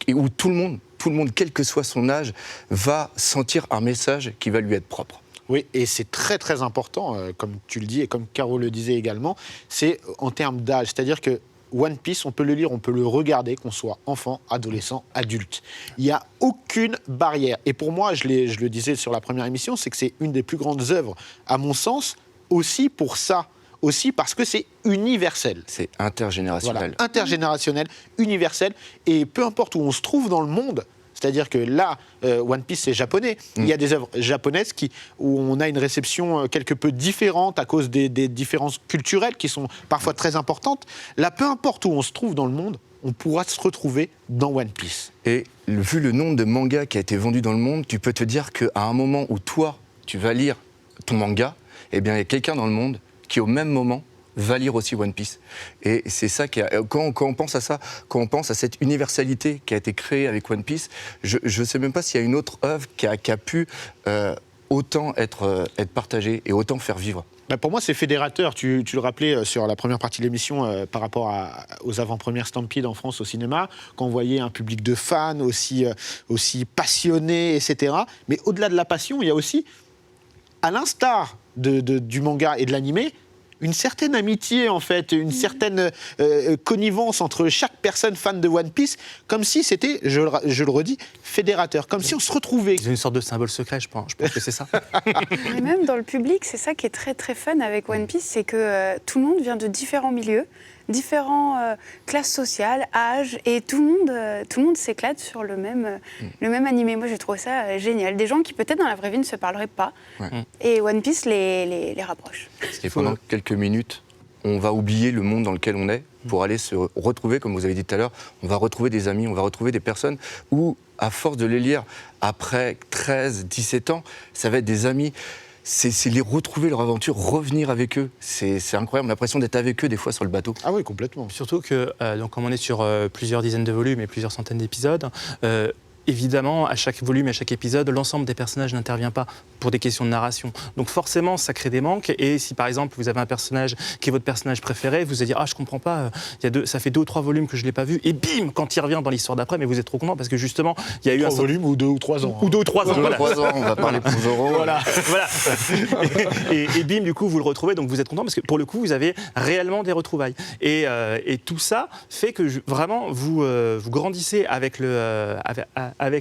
où tout le monde, quel que soit son âge, va sentir un message qui va lui être propre. Oui, et c'est très très important, comme tu le dis et comme Caro le disait également, c'est en termes d'âge. C'est-à-dire que One Piece, on peut le lire, on peut le regarder, qu'on soit enfant, adolescent, adulte. Il n'y a aucune barrière. Et pour moi, je le disais sur la première émission, c'est que c'est une des plus grandes œuvres, à mon sens, aussi pour ça. Aussi parce que c'est universel. C'est intergénérationnel. Voilà, intergénérationnel, universel. Et peu importe où on se trouve dans le monde, c'est-à-dire que là, One Piece, c'est japonais. Il y a des œuvres japonaises où on a une réception quelque peu différente à cause des différences culturelles qui sont parfois très importantes. Là, peu importe où on se trouve dans le monde, on pourra se retrouver dans One Piece. Et vu le nombre de mangas qui a été vendu dans le monde, tu peux te dire qu'à un moment où toi, tu vas lire ton manga, eh bien, il y a quelqu'un dans le monde qui, au même moment, va lire aussi One Piece. Et c'est ça quand on pense à ça, quand on pense à cette universalité qui a été créée avec One Piece, je ne sais même pas s'il y a une autre œuvre qui a pu autant être partagée et autant faire vivre. Pour moi, c'est fédérateur. Tu le rappelais sur la première partie de l'émission par rapport aux avant-premières Stampede en France au cinéma, quand on voyait un public de fans aussi passionné, etc. Mais au-delà de la passion, il y a aussi, à l'instar du manga et de l'animé, une certaine amitié, en fait, une certaine connivence entre chaque personne fan de One Piece, comme si c'était, je le redis, fédérateur, comme si on se retrouvait. C'est une sorte de symbole secret, je pense que c'est ça. Et même dans le public, c'est ça qui est très très fun avec One Piece, c'est que tout le monde vient de différents milieux, différentes classes sociales, âges, et tout le monde s'éclate sur le même animé. Moi, j'ai trouvé ça génial. Des gens qui peut-être dans la vraie vie ne se parleraient pas, et One Piece les rapproche. Et pendant quelques minutes, on va oublier le monde dans lequel on est pour aller se retrouver, comme vous avez dit tout à l'heure, on va retrouver des amis, on va retrouver des personnes où, à force de les lire après 13, 17 ans, ça va être des amis. C'est les retrouver leur aventure, revenir avec eux. C'est incroyable, on a l'impression d'être avec eux des fois sur le bateau. Ah oui, complètement. Surtout que, donc, comme on est sur plusieurs dizaines de volumes et plusieurs centaines d'épisodes, évidemment, à chaque volume, à chaque épisode, l'ensemble des personnages n'intervient pas pour des questions de narration. Donc forcément, ça crée des manques. Et si par exemple, vous avez un personnage qui est votre personnage préféré, vous allez dire « Ah, je comprends pas, ça fait 2 ou 3 volumes que je ne l'ai pas vu. » Et bim, quand il revient dans l'histoire d'après, mais vous êtes trop content parce que justement, il y a eu 3 volumes ou 2 ou 3 ans. Ou 2 ou 3 ans. 2 ou 3 ans, on va parler pour Zoro. Voilà. Et bim, du coup, vous le retrouvez, donc vous êtes content parce que pour le coup, vous avez réellement des retrouvailles. Et tout ça fait que vraiment, vous grandissez avec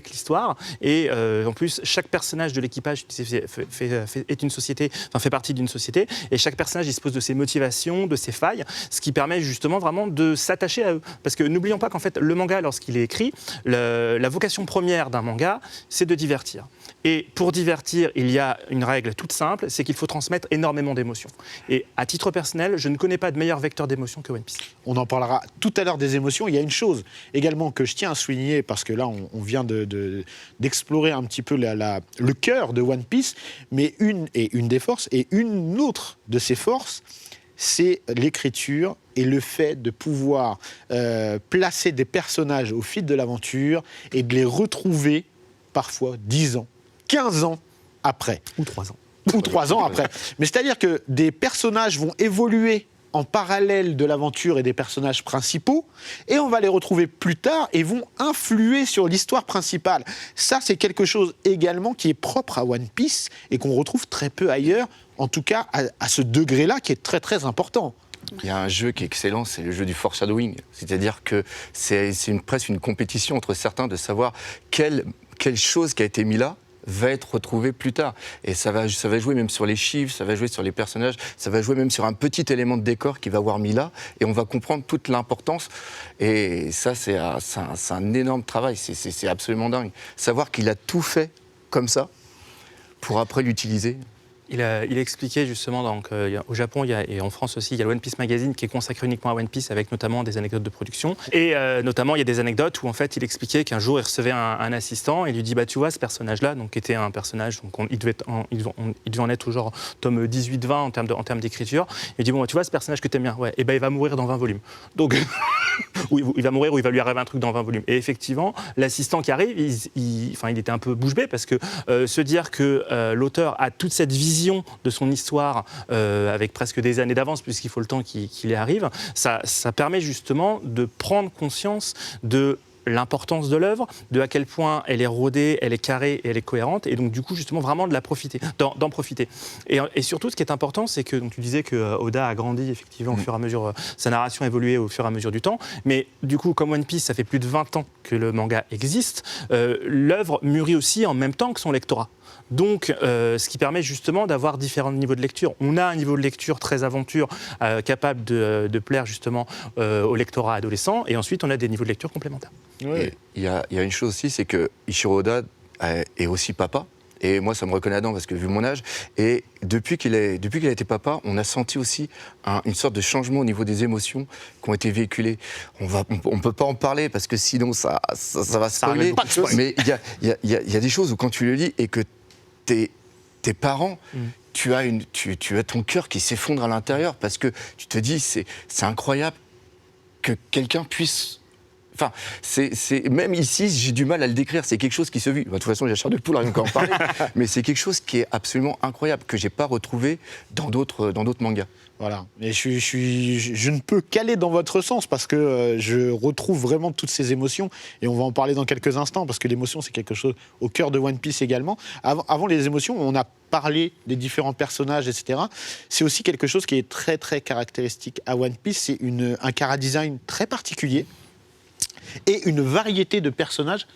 l'histoire. Et en plus, chaque personnage de l'équipage est une société, enfin fait partie d'une société, et chaque personnage dispose de ses motivations, de ses failles, ce qui permet justement vraiment de s'attacher à eux. Parce que n'oublions pas qu'en fait, le manga, lorsqu'il est écrit, la vocation première d'un manga, c'est de divertir. Et pour divertir, il y a une règle toute simple, c'est qu'il faut transmettre énormément d'émotions. Et à titre personnel, je ne connais pas de meilleur vecteur d'émotions que One Piece. On en parlera tout à l'heure des émotions. Il y a une chose également que je tiens à souligner, parce que là, on vient d'explorer un petit peu le cœur de One Piece, mais une des forces, et une autre de ces forces, c'est l'écriture et le fait de pouvoir placer des personnages au fil de l'aventure et de les retrouver parfois 10 ans, 15 ans après. Ou 3 ans. Ou 3 ans après. Mais c'est-à-dire que des personnages vont évoluer en parallèle de l'aventure et des personnages principaux, et on va les retrouver plus tard et vont influer sur l'histoire principale. Ça, c'est quelque chose également qui est propre à One Piece et qu'on retrouve très peu ailleurs, en tout cas à ce degré-là qui est très très important. Il y a un jeu qui est excellent, c'est le jeu du foreshadowing. C'est-à-dire que c'est presque une compétition entre certains de savoir quelle chose qui a été mise là va être retrouvée plus tard. Et ça va jouer même sur les chiffres, ça va jouer sur les personnages, ça va jouer même sur un petit élément de décor qui va avoir mis là, et on va comprendre toute l'importance. Et ça, c'est un énorme travail, c'est absolument dingue. Savoir qu'il a tout fait comme ça, pour après l'utiliser. Il expliquait justement, donc, au Japon et en France aussi, il y a le One Piece Magazine qui est consacré uniquement à One Piece avec notamment des anecdotes de production. Et notamment, il y a des anecdotes où en fait, il expliquait qu'un jour, il recevait un assistant et il lui dit, bah, tu vois, ce personnage-là, donc, qui était un personnage, donc, il devait en être toujours tome 18-20 en termes d'écriture. Il dit, bon, tu vois, ce personnage que tu aimes bien, ouais, et ben, il va mourir dans 20 volumes. Donc, il va mourir ou il va lui arriver un truc dans 20 volumes. Et effectivement, l'assistant qui arrive, il était un peu bouche bée parce que se dire que l'auteur a toute cette vision de son histoire avec presque des années d'avance, puisqu'il faut le temps qu'il y arrive, ça permet justement de prendre conscience de l'importance de l'œuvre, de à quel point elle est rodée, elle est carrée et elle est cohérente, et donc du coup justement vraiment de la profiter, d'en profiter. Et surtout ce qui est important, c'est que donc, tu disais que Oda a grandi effectivement au fur et à mesure, sa narration a évolué au fur et à mesure du temps, mais du coup comme One Piece, ça fait plus de 20 ans que le manga existe, l'œuvre mûrit aussi en même temps que son lectorat. Donc, ce qui permet justement d'avoir différents niveaux de lecture. On a un niveau de lecture très aventure, capable de plaire justement au lectorat adolescent, et ensuite on a des niveaux de lecture complémentaires. Il y a une chose aussi, c'est que Ichiro Oda est aussi papa. Et moi, ça me reconnaît dedans parce que vu mon âge, et depuis qu'il a été papa, on a senti aussi une sorte de changement au niveau des émotions qui ont été véhiculées. On peut pas en parler parce que sinon ça va spoiler. Mais il y a des choses où quand tu le lis et que tes parents, tu as ton cœur qui s'effondre à l'intérieur parce que tu te dis c'est incroyable que quelqu'un puisse. Enfin, même ici, j'ai du mal à le décrire. C'est quelque chose qui se vit. De toute façon, j'ai la chair de poule, rien qu'à en parler. Mais c'est quelque chose qui est absolument incroyable, que j'ai pas retrouvé dans d'autres mangas. Voilà. Et je ne peux qu'aller dans votre sens parce que je retrouve vraiment toutes ces émotions. Et on va en parler dans quelques instants parce que l'émotion, c'est quelque chose au cœur de One Piece également. Avant les émotions, on a parlé des différents personnages, etc. C'est aussi quelque chose qui est très, très caractéristique à One Piece. C'est un chara-design très particulier. Et une variété de personnages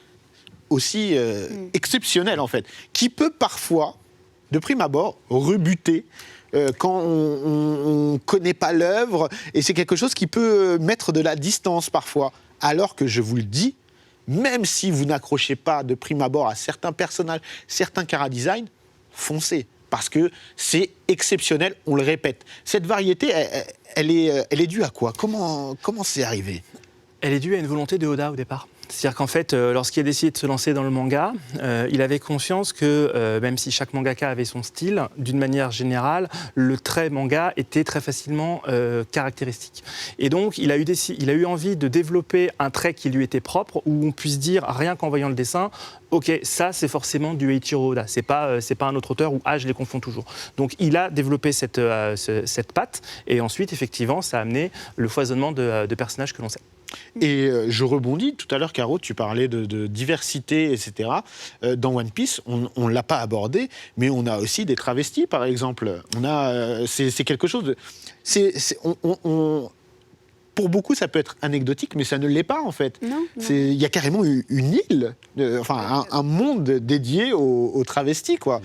aussi exceptionnels, en fait, qui peut parfois, de prime abord, rebuter quand on ne connaît pas l'œuvre, et c'est quelque chose qui peut mettre de la distance parfois. Alors que, je vous le dis, même si vous n'accrochez pas de prime abord à certains personnages, certains chara-design, foncez. Parce que c'est exceptionnel, on le répète. Cette variété, elle est due à quoi ? Comment c'est arrivé ? Elle est due à une volonté de Oda au départ. C'est-à-dire qu'en fait, lorsqu'il a décidé de se lancer dans le manga, il avait conscience que, même si chaque mangaka avait son style, d'une manière générale, le trait manga était très facilement caractéristique. Et donc, il a eu envie de développer un trait qui lui était propre, où on puisse dire, rien qu'en voyant le dessin, ok, ça c'est forcément du Eiichiro Oda, c'est pas un autre auteur, ou je les confonds toujours. Donc il a développé cette patte, et ensuite, effectivement, ça a amené le foisonnement de personnages que l'on sait. Et je rebondis, tout à l'heure, Caro, tu parlais de diversité, etc. Dans One Piece, on ne l'a pas abordé, mais on a aussi des travestis, par exemple. C'est quelque chose de... Pour beaucoup, ça peut être anecdotique, mais ça ne l'est pas, en fait. Il y a carrément une île, un monde dédié aux travestis, quoi.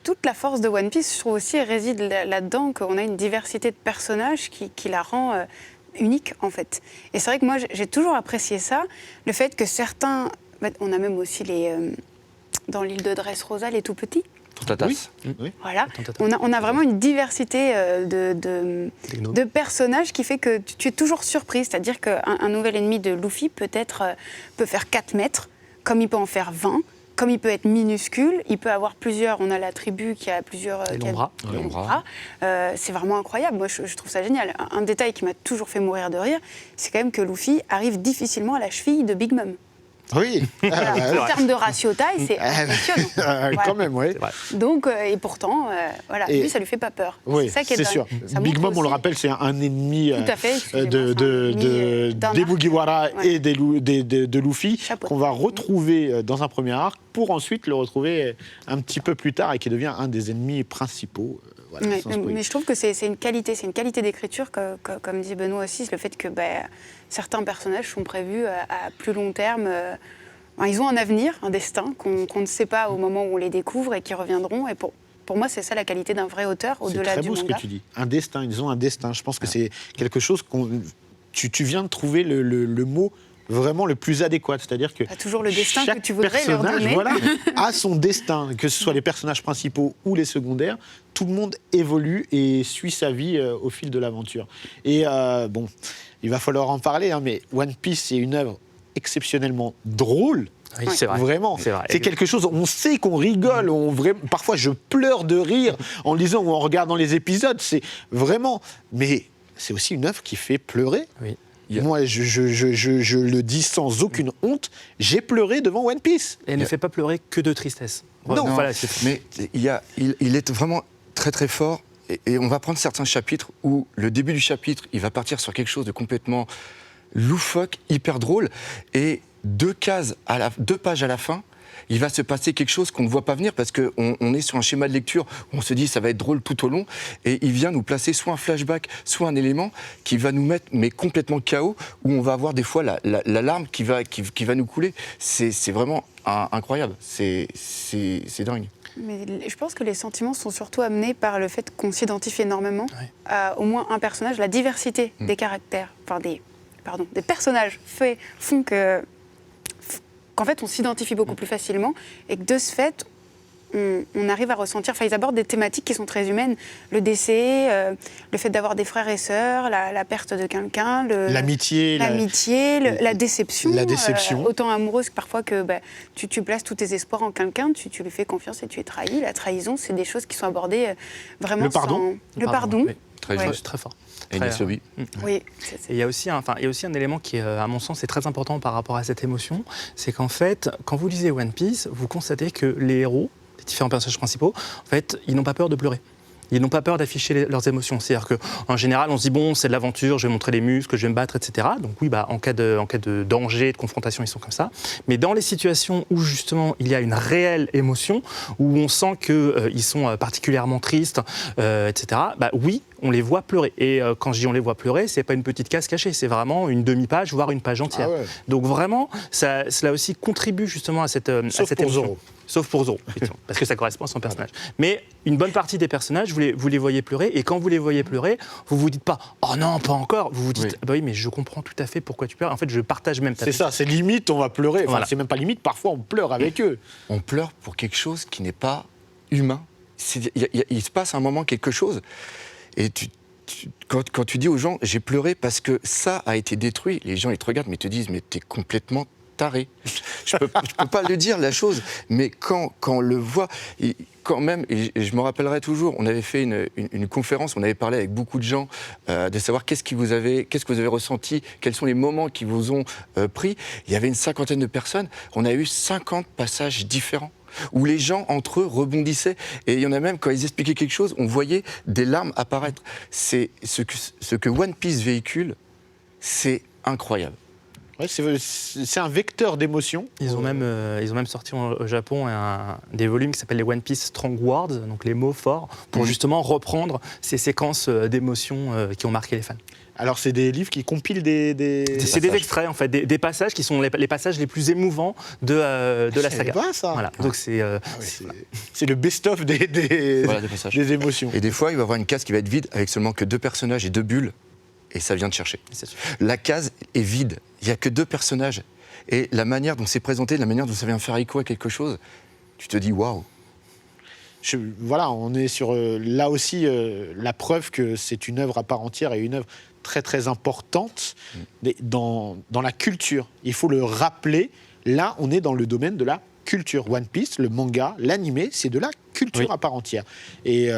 Toute la force de One Piece, je trouve aussi, réside là-dedans, qu'on a une diversité de personnages qui la rend... unique en fait. Et c'est vrai que moi j'ai toujours apprécié ça, le fait que certains, on a même aussi dans l'île de Dressrosa les tout petits. Tontatas. Oui. Voilà. On a vraiment une diversité de personnages qui fait que tu es toujours surpris, c'est-à-dire qu'un nouvel ennemi de Luffy peut faire 4 mètres, comme il peut en faire 20. Comme il peut être minuscule, il peut avoir plusieurs... On a la tribu qui a plusieurs... Lombra. C'est vraiment incroyable. Moi, je trouve ça génial. Un détail qui m'a toujours fait mourir de rire, c'est quand même que Luffy arrive difficilement à la cheville de Big Mom. Oui. En termes de ratio taille, c'est impressionnant. Voilà. Quand même, oui. Donc, et pourtant, lui, ça lui fait pas peur. Oui, c'est ça qui est dingue. sûr. Big Mom, on le rappelle, c'est un ennemi des Mugiwara et de Luffy qu'on va retrouver dans un premier arc pour ensuite le retrouver un petit peu plus tard et qui devient un des ennemis principaux. Voilà, mais je trouve que c'est une qualité d'écriture, comme dit Benoît aussi, c'est le fait que certains personnages sont prévus à plus long terme. Ils ont un avenir, un destin qu'on ne sait pas au moment où on les découvre et qui reviendront. Et pour moi, c'est ça la qualité d'un vrai auteur, au-delà du manga. C'est très beau ce que tu dis. Un destin, ils ont un destin. Je pense que c'est quelque chose tu viens de trouver le mot vraiment le plus adéquat. C'est-à-dire que T'as toujours le destin chaque que tu voudrais leur personnage, donner. voilà, a son destin, que ce soit les personnages principaux ou les secondaires. Tout le monde évolue et suit sa vie au fil de l'aventure. Et bon, il va falloir en parler, hein, mais One Piece, c'est une œuvre exceptionnellement drôle. Oui, c'est vrai. Vraiment, C'est vrai. c'est quelque chose. On sait qu'on rigole. Parfois, je pleure de rire en lisant ou en regardant les épisodes. C'est vraiment. Mais c'est aussi une œuvre qui fait pleurer. Oui. Moi, je le dis sans aucune honte. J'ai pleuré devant One Piece. Et elle ne fait pas pleurer que de tristesse. Non. Voilà, Mais il est vraiment très très fort. Et on va prendre certains chapitres où le début du chapitre, il va partir sur quelque chose de complètement loufoque, hyper drôle. Et 2 pages à la fin, il va se passer quelque chose qu'on ne voit pas venir parce qu'on est sur un schéma de lecture où on se dit ça va être drôle tout au long. Et il vient nous placer soit un flashback, soit un élément qui va nous mettre mais complètement KO, où on va avoir des fois la larme qui va nous couler. C'est vraiment incroyable. C'est dingue. Mais je pense que les sentiments sont surtout amenés par le fait qu'on s'identifie énormément à au moins un personnage. La diversité des caractères, enfin des personnages font qu'en fait on s'identifie beaucoup plus facilement et que de ce fait on arrive à ressentir, enfin ils abordent des thématiques qui sont très humaines, le décès, le fait d'avoir des frères et sœurs, la perte de quelqu'un, L'amitié, la déception, la déception. Autant amoureuse que parfois que tu places tous tes espoirs en quelqu'un, tu lui fais confiance et tu es trahi. La trahison, c'est des choses qui sont abordées vraiment Le pardon. Le pardon. Oui. Très Ouais. juste. Très fort. Et Très, Nisobi. Oui, Et il y a aussi un élément qui, à mon sens, est très important par rapport à cette émotion, c'est qu'en fait, quand vous lisez One Piece, vous constatez que les héros, les différents personnages principaux, en fait, ils n'ont pas peur de pleurer. Ils n'ont pas peur d'afficher leurs émotions. C'est-à-dire qu'en général, on se dit, bon, c'est de l'aventure, je vais montrer les muscles, je vais me battre, etc. Donc oui, en cas de danger, de confrontation, ils sont comme ça. Mais dans les situations où, justement, il y a une réelle émotion, où on sent qu'ils sont particulièrement tristes, etc., oui, on les voit pleurer. Et quand je dis on les voit pleurer, c'est pas une petite case cachée, c'est vraiment une demi-page, voire une page entière. Ah ouais. Donc vraiment, cela aussi contribue justement à cette Sauf pour émotion. Zoro. Sauf pour Zoro, effectivement, parce que ça correspond à son personnage. Mais une bonne partie des personnages, vous les voyez pleurer, et quand vous les voyez pleurer, vous vous dites pas « Oh non, pas encore !» Vous vous dites Oui. Bah oui, mais je comprends tout à fait pourquoi tu pleures. En fait, je partage même ta C'est ça, c'est limite, on va pleurer. Enfin, Voilà. c'est même pas limite, parfois on pleure avec eux. On pleure pour quelque chose qui n'est pas humain. Il se passe un moment quelque chose, et quand tu dis aux gens « j'ai pleuré parce que ça a été détruit », les gens ils te regardent mais te disent « mais t'es complètement taré ». Je peux pas le dire la chose, mais quand on le voit, quand même, et je me rappellerai toujours, on avait fait une conférence, on avait parlé avec beaucoup de gens de savoir qu'est-ce que vous avez ressenti, quels sont les moments qui vous ont pris. Il y avait une 50aine de personnes, on a eu 50 passages différents, où les gens, entre eux, rebondissaient. Et il y en a même, quand ils expliquaient quelque chose, on voyait des larmes apparaître. C'est ce que One Piece véhicule, c'est incroyable. Ouais, c'est un vecteur d'émotion. Ils ont même sorti au Japon des volumes qui s'appellent les One Piece Strong Words, donc les mots forts, pour justement reprendre ces séquences d'émotions qui ont marqué les fans. Alors, c'est des livres qui compilent C'est des extraits, en fait, des passages qui sont les passages les plus émouvants de la saga. Pas ça. Voilà. Donc C'est le best-of des passages. des émotions. Et des fois, il va y avoir une case qui va être vide avec seulement que 2 personnages et 2 bulles, et ça vient te chercher. La case est vide, il n'y a que 2 personnages. Et la manière dont c'est présenté, la manière dont ça vient faire écho à quelque chose, tu te dis waouh. Voilà, on est sur là aussi la preuve que c'est une œuvre à part entière et une œuvre très très importante dans la culture. Il faut le rappeler, là on est dans le domaine de la culture. One Piece, le manga, l'animé, c'est de la culture à part entière. Et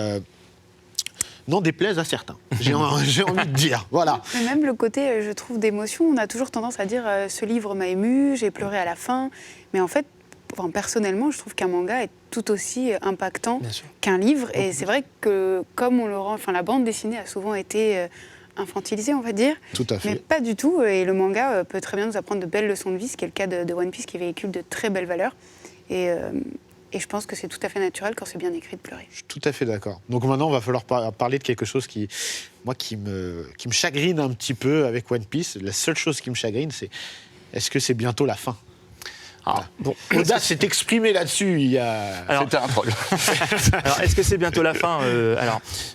n'en déplaise à certains, j'ai envie de dire. Voilà. Mais même le côté, je trouve, d'émotion, on a toujours tendance à dire ce livre m'a ému, j'ai pleuré à la fin. Mais en fait, personnellement, je trouve qu'un manga est tout aussi impactant qu'un livre. Et c'est vrai que, comme on le rend, la bande dessinée a souvent été infantilisée, on va dire. Tout à fait. Mais pas du tout. Et le manga peut très bien nous apprendre de belles leçons de vie, ce qui est le cas de One Piece, qui véhicule de très belles valeurs. Et je pense que c'est tout à fait naturel, quand c'est bien écrit, de pleurer. Je suis tout à fait d'accord. Donc maintenant, il va falloir parler de quelque chose qui me chagrine un petit peu avec One Piece. La seule chose qui me chagrine, c'est est-ce que c'est bientôt la fin ? Bon. Oda s'est exprimé là-dessus il y a... C'était un troll. Alors, est-ce que c'est bientôt la fin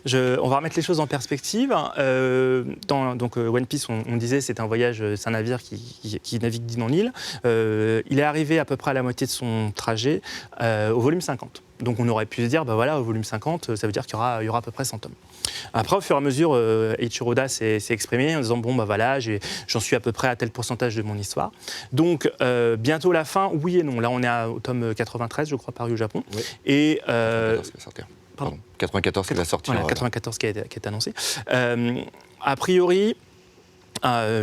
on va remettre les choses en perspective. One Piece, on disait, c'est un voyage, c'est un navire qui navigue d'île en île. Il est arrivé à peu près à la moitié de son trajet au volume 50. Donc on aurait pu se dire, au volume 50, ça veut dire qu'il y aura à peu près 100 tomes. Après, au fur et à mesure, Eiichiro Oda s'est exprimé en disant, j'en suis à peu près à tel pourcentage de mon histoire. Donc bientôt la fin, oui et non. Là, on est au tome 93, je crois, paru au Japon. Oui. Et 94 qui va sortir. Voilà, 94 qui est annoncé. A priori...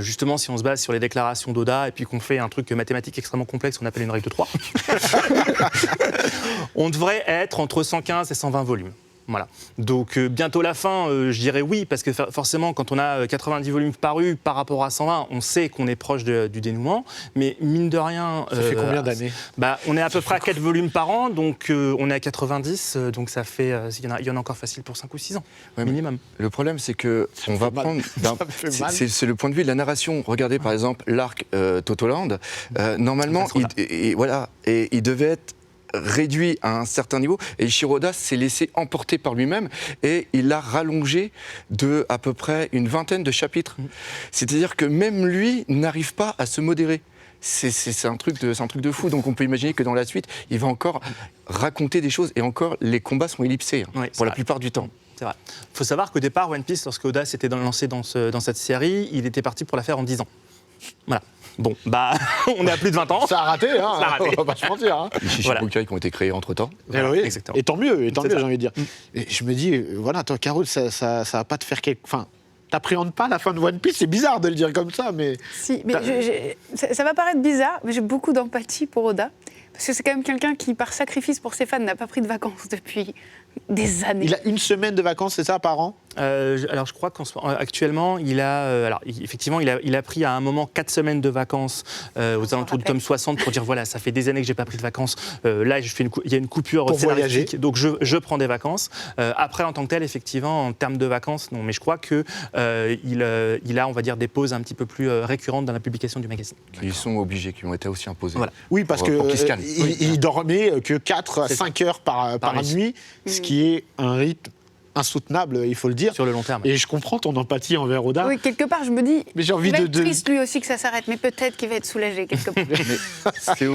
justement, si on se base sur les déclarations d'Oda et puis qu'on fait un truc mathématique extrêmement complexe qu'on appelle une règle de 3, on devrait être entre 115 et 120 volumes. Voilà. Donc bientôt la fin, je dirais oui, parce que forcément, quand on a 90 volumes parus par rapport à 120, on sait qu'on est proche du dénouement. Mais mine de rien... Ça fait combien d'années ? On est à peu près à 4 volumes par an, donc on est à 90, donc ça fait... il y en a encore facile pour 5 ou 6 ans, minimum. Le problème, c'est que on va prendre... C'est le point de vue de la narration. Regardez par exemple l'arc Totoland. Normalement, il devait être réduit à un certain niveau, et Eiichiro Oda s'est laissé emporter par lui-même et il l'a rallongé de à peu près une vingtaine de chapitres. C'est-à-dire que même lui n'arrive pas à se modérer. C'est un truc de fou. Donc on peut imaginer que dans la suite, il va encore raconter des choses, et encore les combats sont ellipsés pour la plupart du temps. C'est vrai. Il faut savoir qu'au départ, One Piece, lorsque Oda s'était lancé dans cette série, il était parti pour la faire en 10 ans. Voilà. Bon, on est à plus de 20 ans. Ça a raté, on va pas se mentir. Shichibukai qui ont été créés entre-temps. Oui, exactement. Et tant mieux, j'ai envie de dire. Et je me dis, toi, Caro, ça va pas te faire quelque... Enfin, t'appréhendes pas la fin de One Piece, c'est bizarre de le dire comme ça, mais... Si, mais ça va paraître bizarre, mais j'ai beaucoup d'empathie pour Oda. Parce que c'est quand même quelqu'un qui, par sacrifice pour ses fans, n'a pas pris de vacances depuis des années. Il a une semaine de vacances, c'est ça, par an ? Alors je crois qu'actuellement, il a pris à un moment 4 semaines de vacances aux alentours du tome 60 pour dire ça fait des années que j'ai pas pris de vacances. Là, il y a une coupure pour scénaristique, donc je prends des vacances. Après, en tant que tel, effectivement, en termes de vacances, non. Mais je crois que il a, on va dire, des pauses un petit peu plus récurrentes dans la publication du magazine. Ils sont obligés, qui ont été aussi imposés. Voilà. Oui, parce qu'il dormait que 4 à 5 heures par nuit, ce qui est un rythme insoutenable, il faut le dire. Sur le long terme. Et je comprends ton empathie envers Oda. Oui, quelque part, je me dis, mais j'ai envie il va être triste lui aussi que ça s'arrête, mais peut-être qu'il va être soulagé quelque part.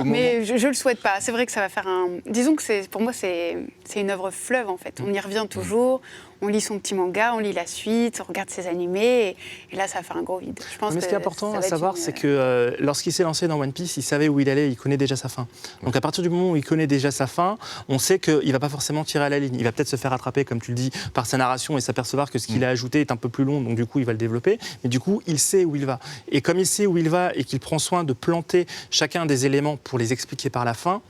Mais je le souhaite pas. C'est vrai que ça va faire un... Disons que pour moi, c'est une œuvre fleuve, en fait. On y revient toujours, on lit son petit manga, on lit la suite, on regarde ses animés, et là, ça va faire un gros vide. Je pense mais ce qui est important à savoir, c'est que lorsqu'il s'est lancé dans One Piece, il savait où il allait, il connaît déjà sa fin. Donc à partir du moment où il connaît déjà sa fin, on sait qu'il ne va pas forcément tirer à la ligne. Il va peut-être se faire attraper, comme tu le dis, par sa narration et s'apercevoir que ce qu'il a ajouté est un peu plus long, donc du coup, il va le développer. Mais du coup, il sait où il va. Et comme il sait où il va et qu'il prend soin de planter chacun des éléments pour les expliquer par la fin,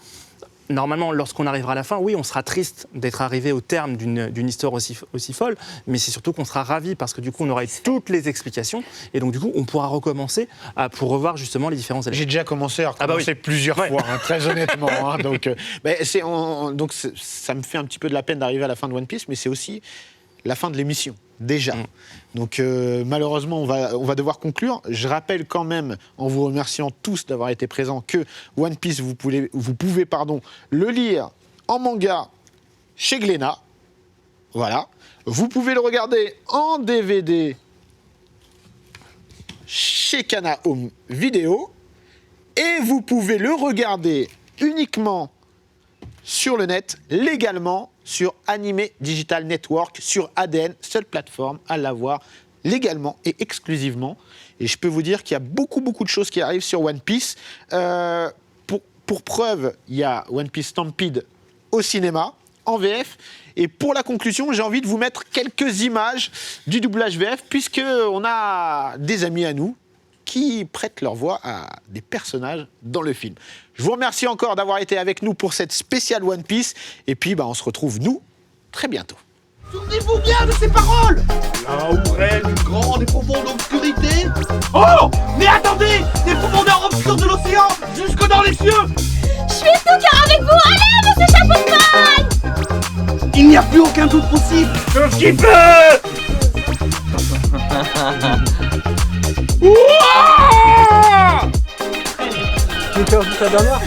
normalement, lorsqu'on arrivera à la fin, oui, on sera triste d'être arrivé au terme d'une histoire aussi folle, mais c'est surtout qu'on sera ravis parce que du coup, on aura eu toutes les explications et donc du coup, on pourra recommencer pour revoir justement les différents éléments. J'ai déjà commencé à recommencer plusieurs fois, très honnêtement. Donc ça me fait un petit peu de la peine d'arriver à la fin de One Piece, mais c'est aussi la fin de l'émission, déjà. Donc malheureusement, on va devoir conclure. Je rappelle quand même, en vous remerciant tous d'avoir été présents, que One Piece, vous pouvez le lire en manga chez Glénat. Voilà. Vous pouvez le regarder en DVD chez Kana Home Video. Et vous pouvez le regarder uniquement sur le net, légalement, sur Anime Digital Network, sur ADN, seule plateforme à l'avoir légalement et exclusivement. Et je peux vous dire qu'il y a beaucoup de choses qui arrivent sur One Piece. Pour preuve, il y a One Piece Stampede au cinéma, en VF. Et pour la conclusion, j'ai envie de vous mettre quelques images du doublage VF, puisqu'on a des amis à nous qui prêtent leur voix à des personnages dans le film. Je vous remercie encore d'avoir été avec nous pour cette spéciale One Piece. Et puis, on se retrouve, nous, très bientôt. Souvenez-vous bien de ces paroles. Là où règne une grande et profonde obscurité. Oh, mais attendez, des profondeurs obscures de l'océan jusque dans les cieux. Je suis tout cœur avec vous. Allez, monsieur Chapeau de Paille. Il n'y a plus aucun doute possible. Je kiffe. Tu veux faire juste la dernière ?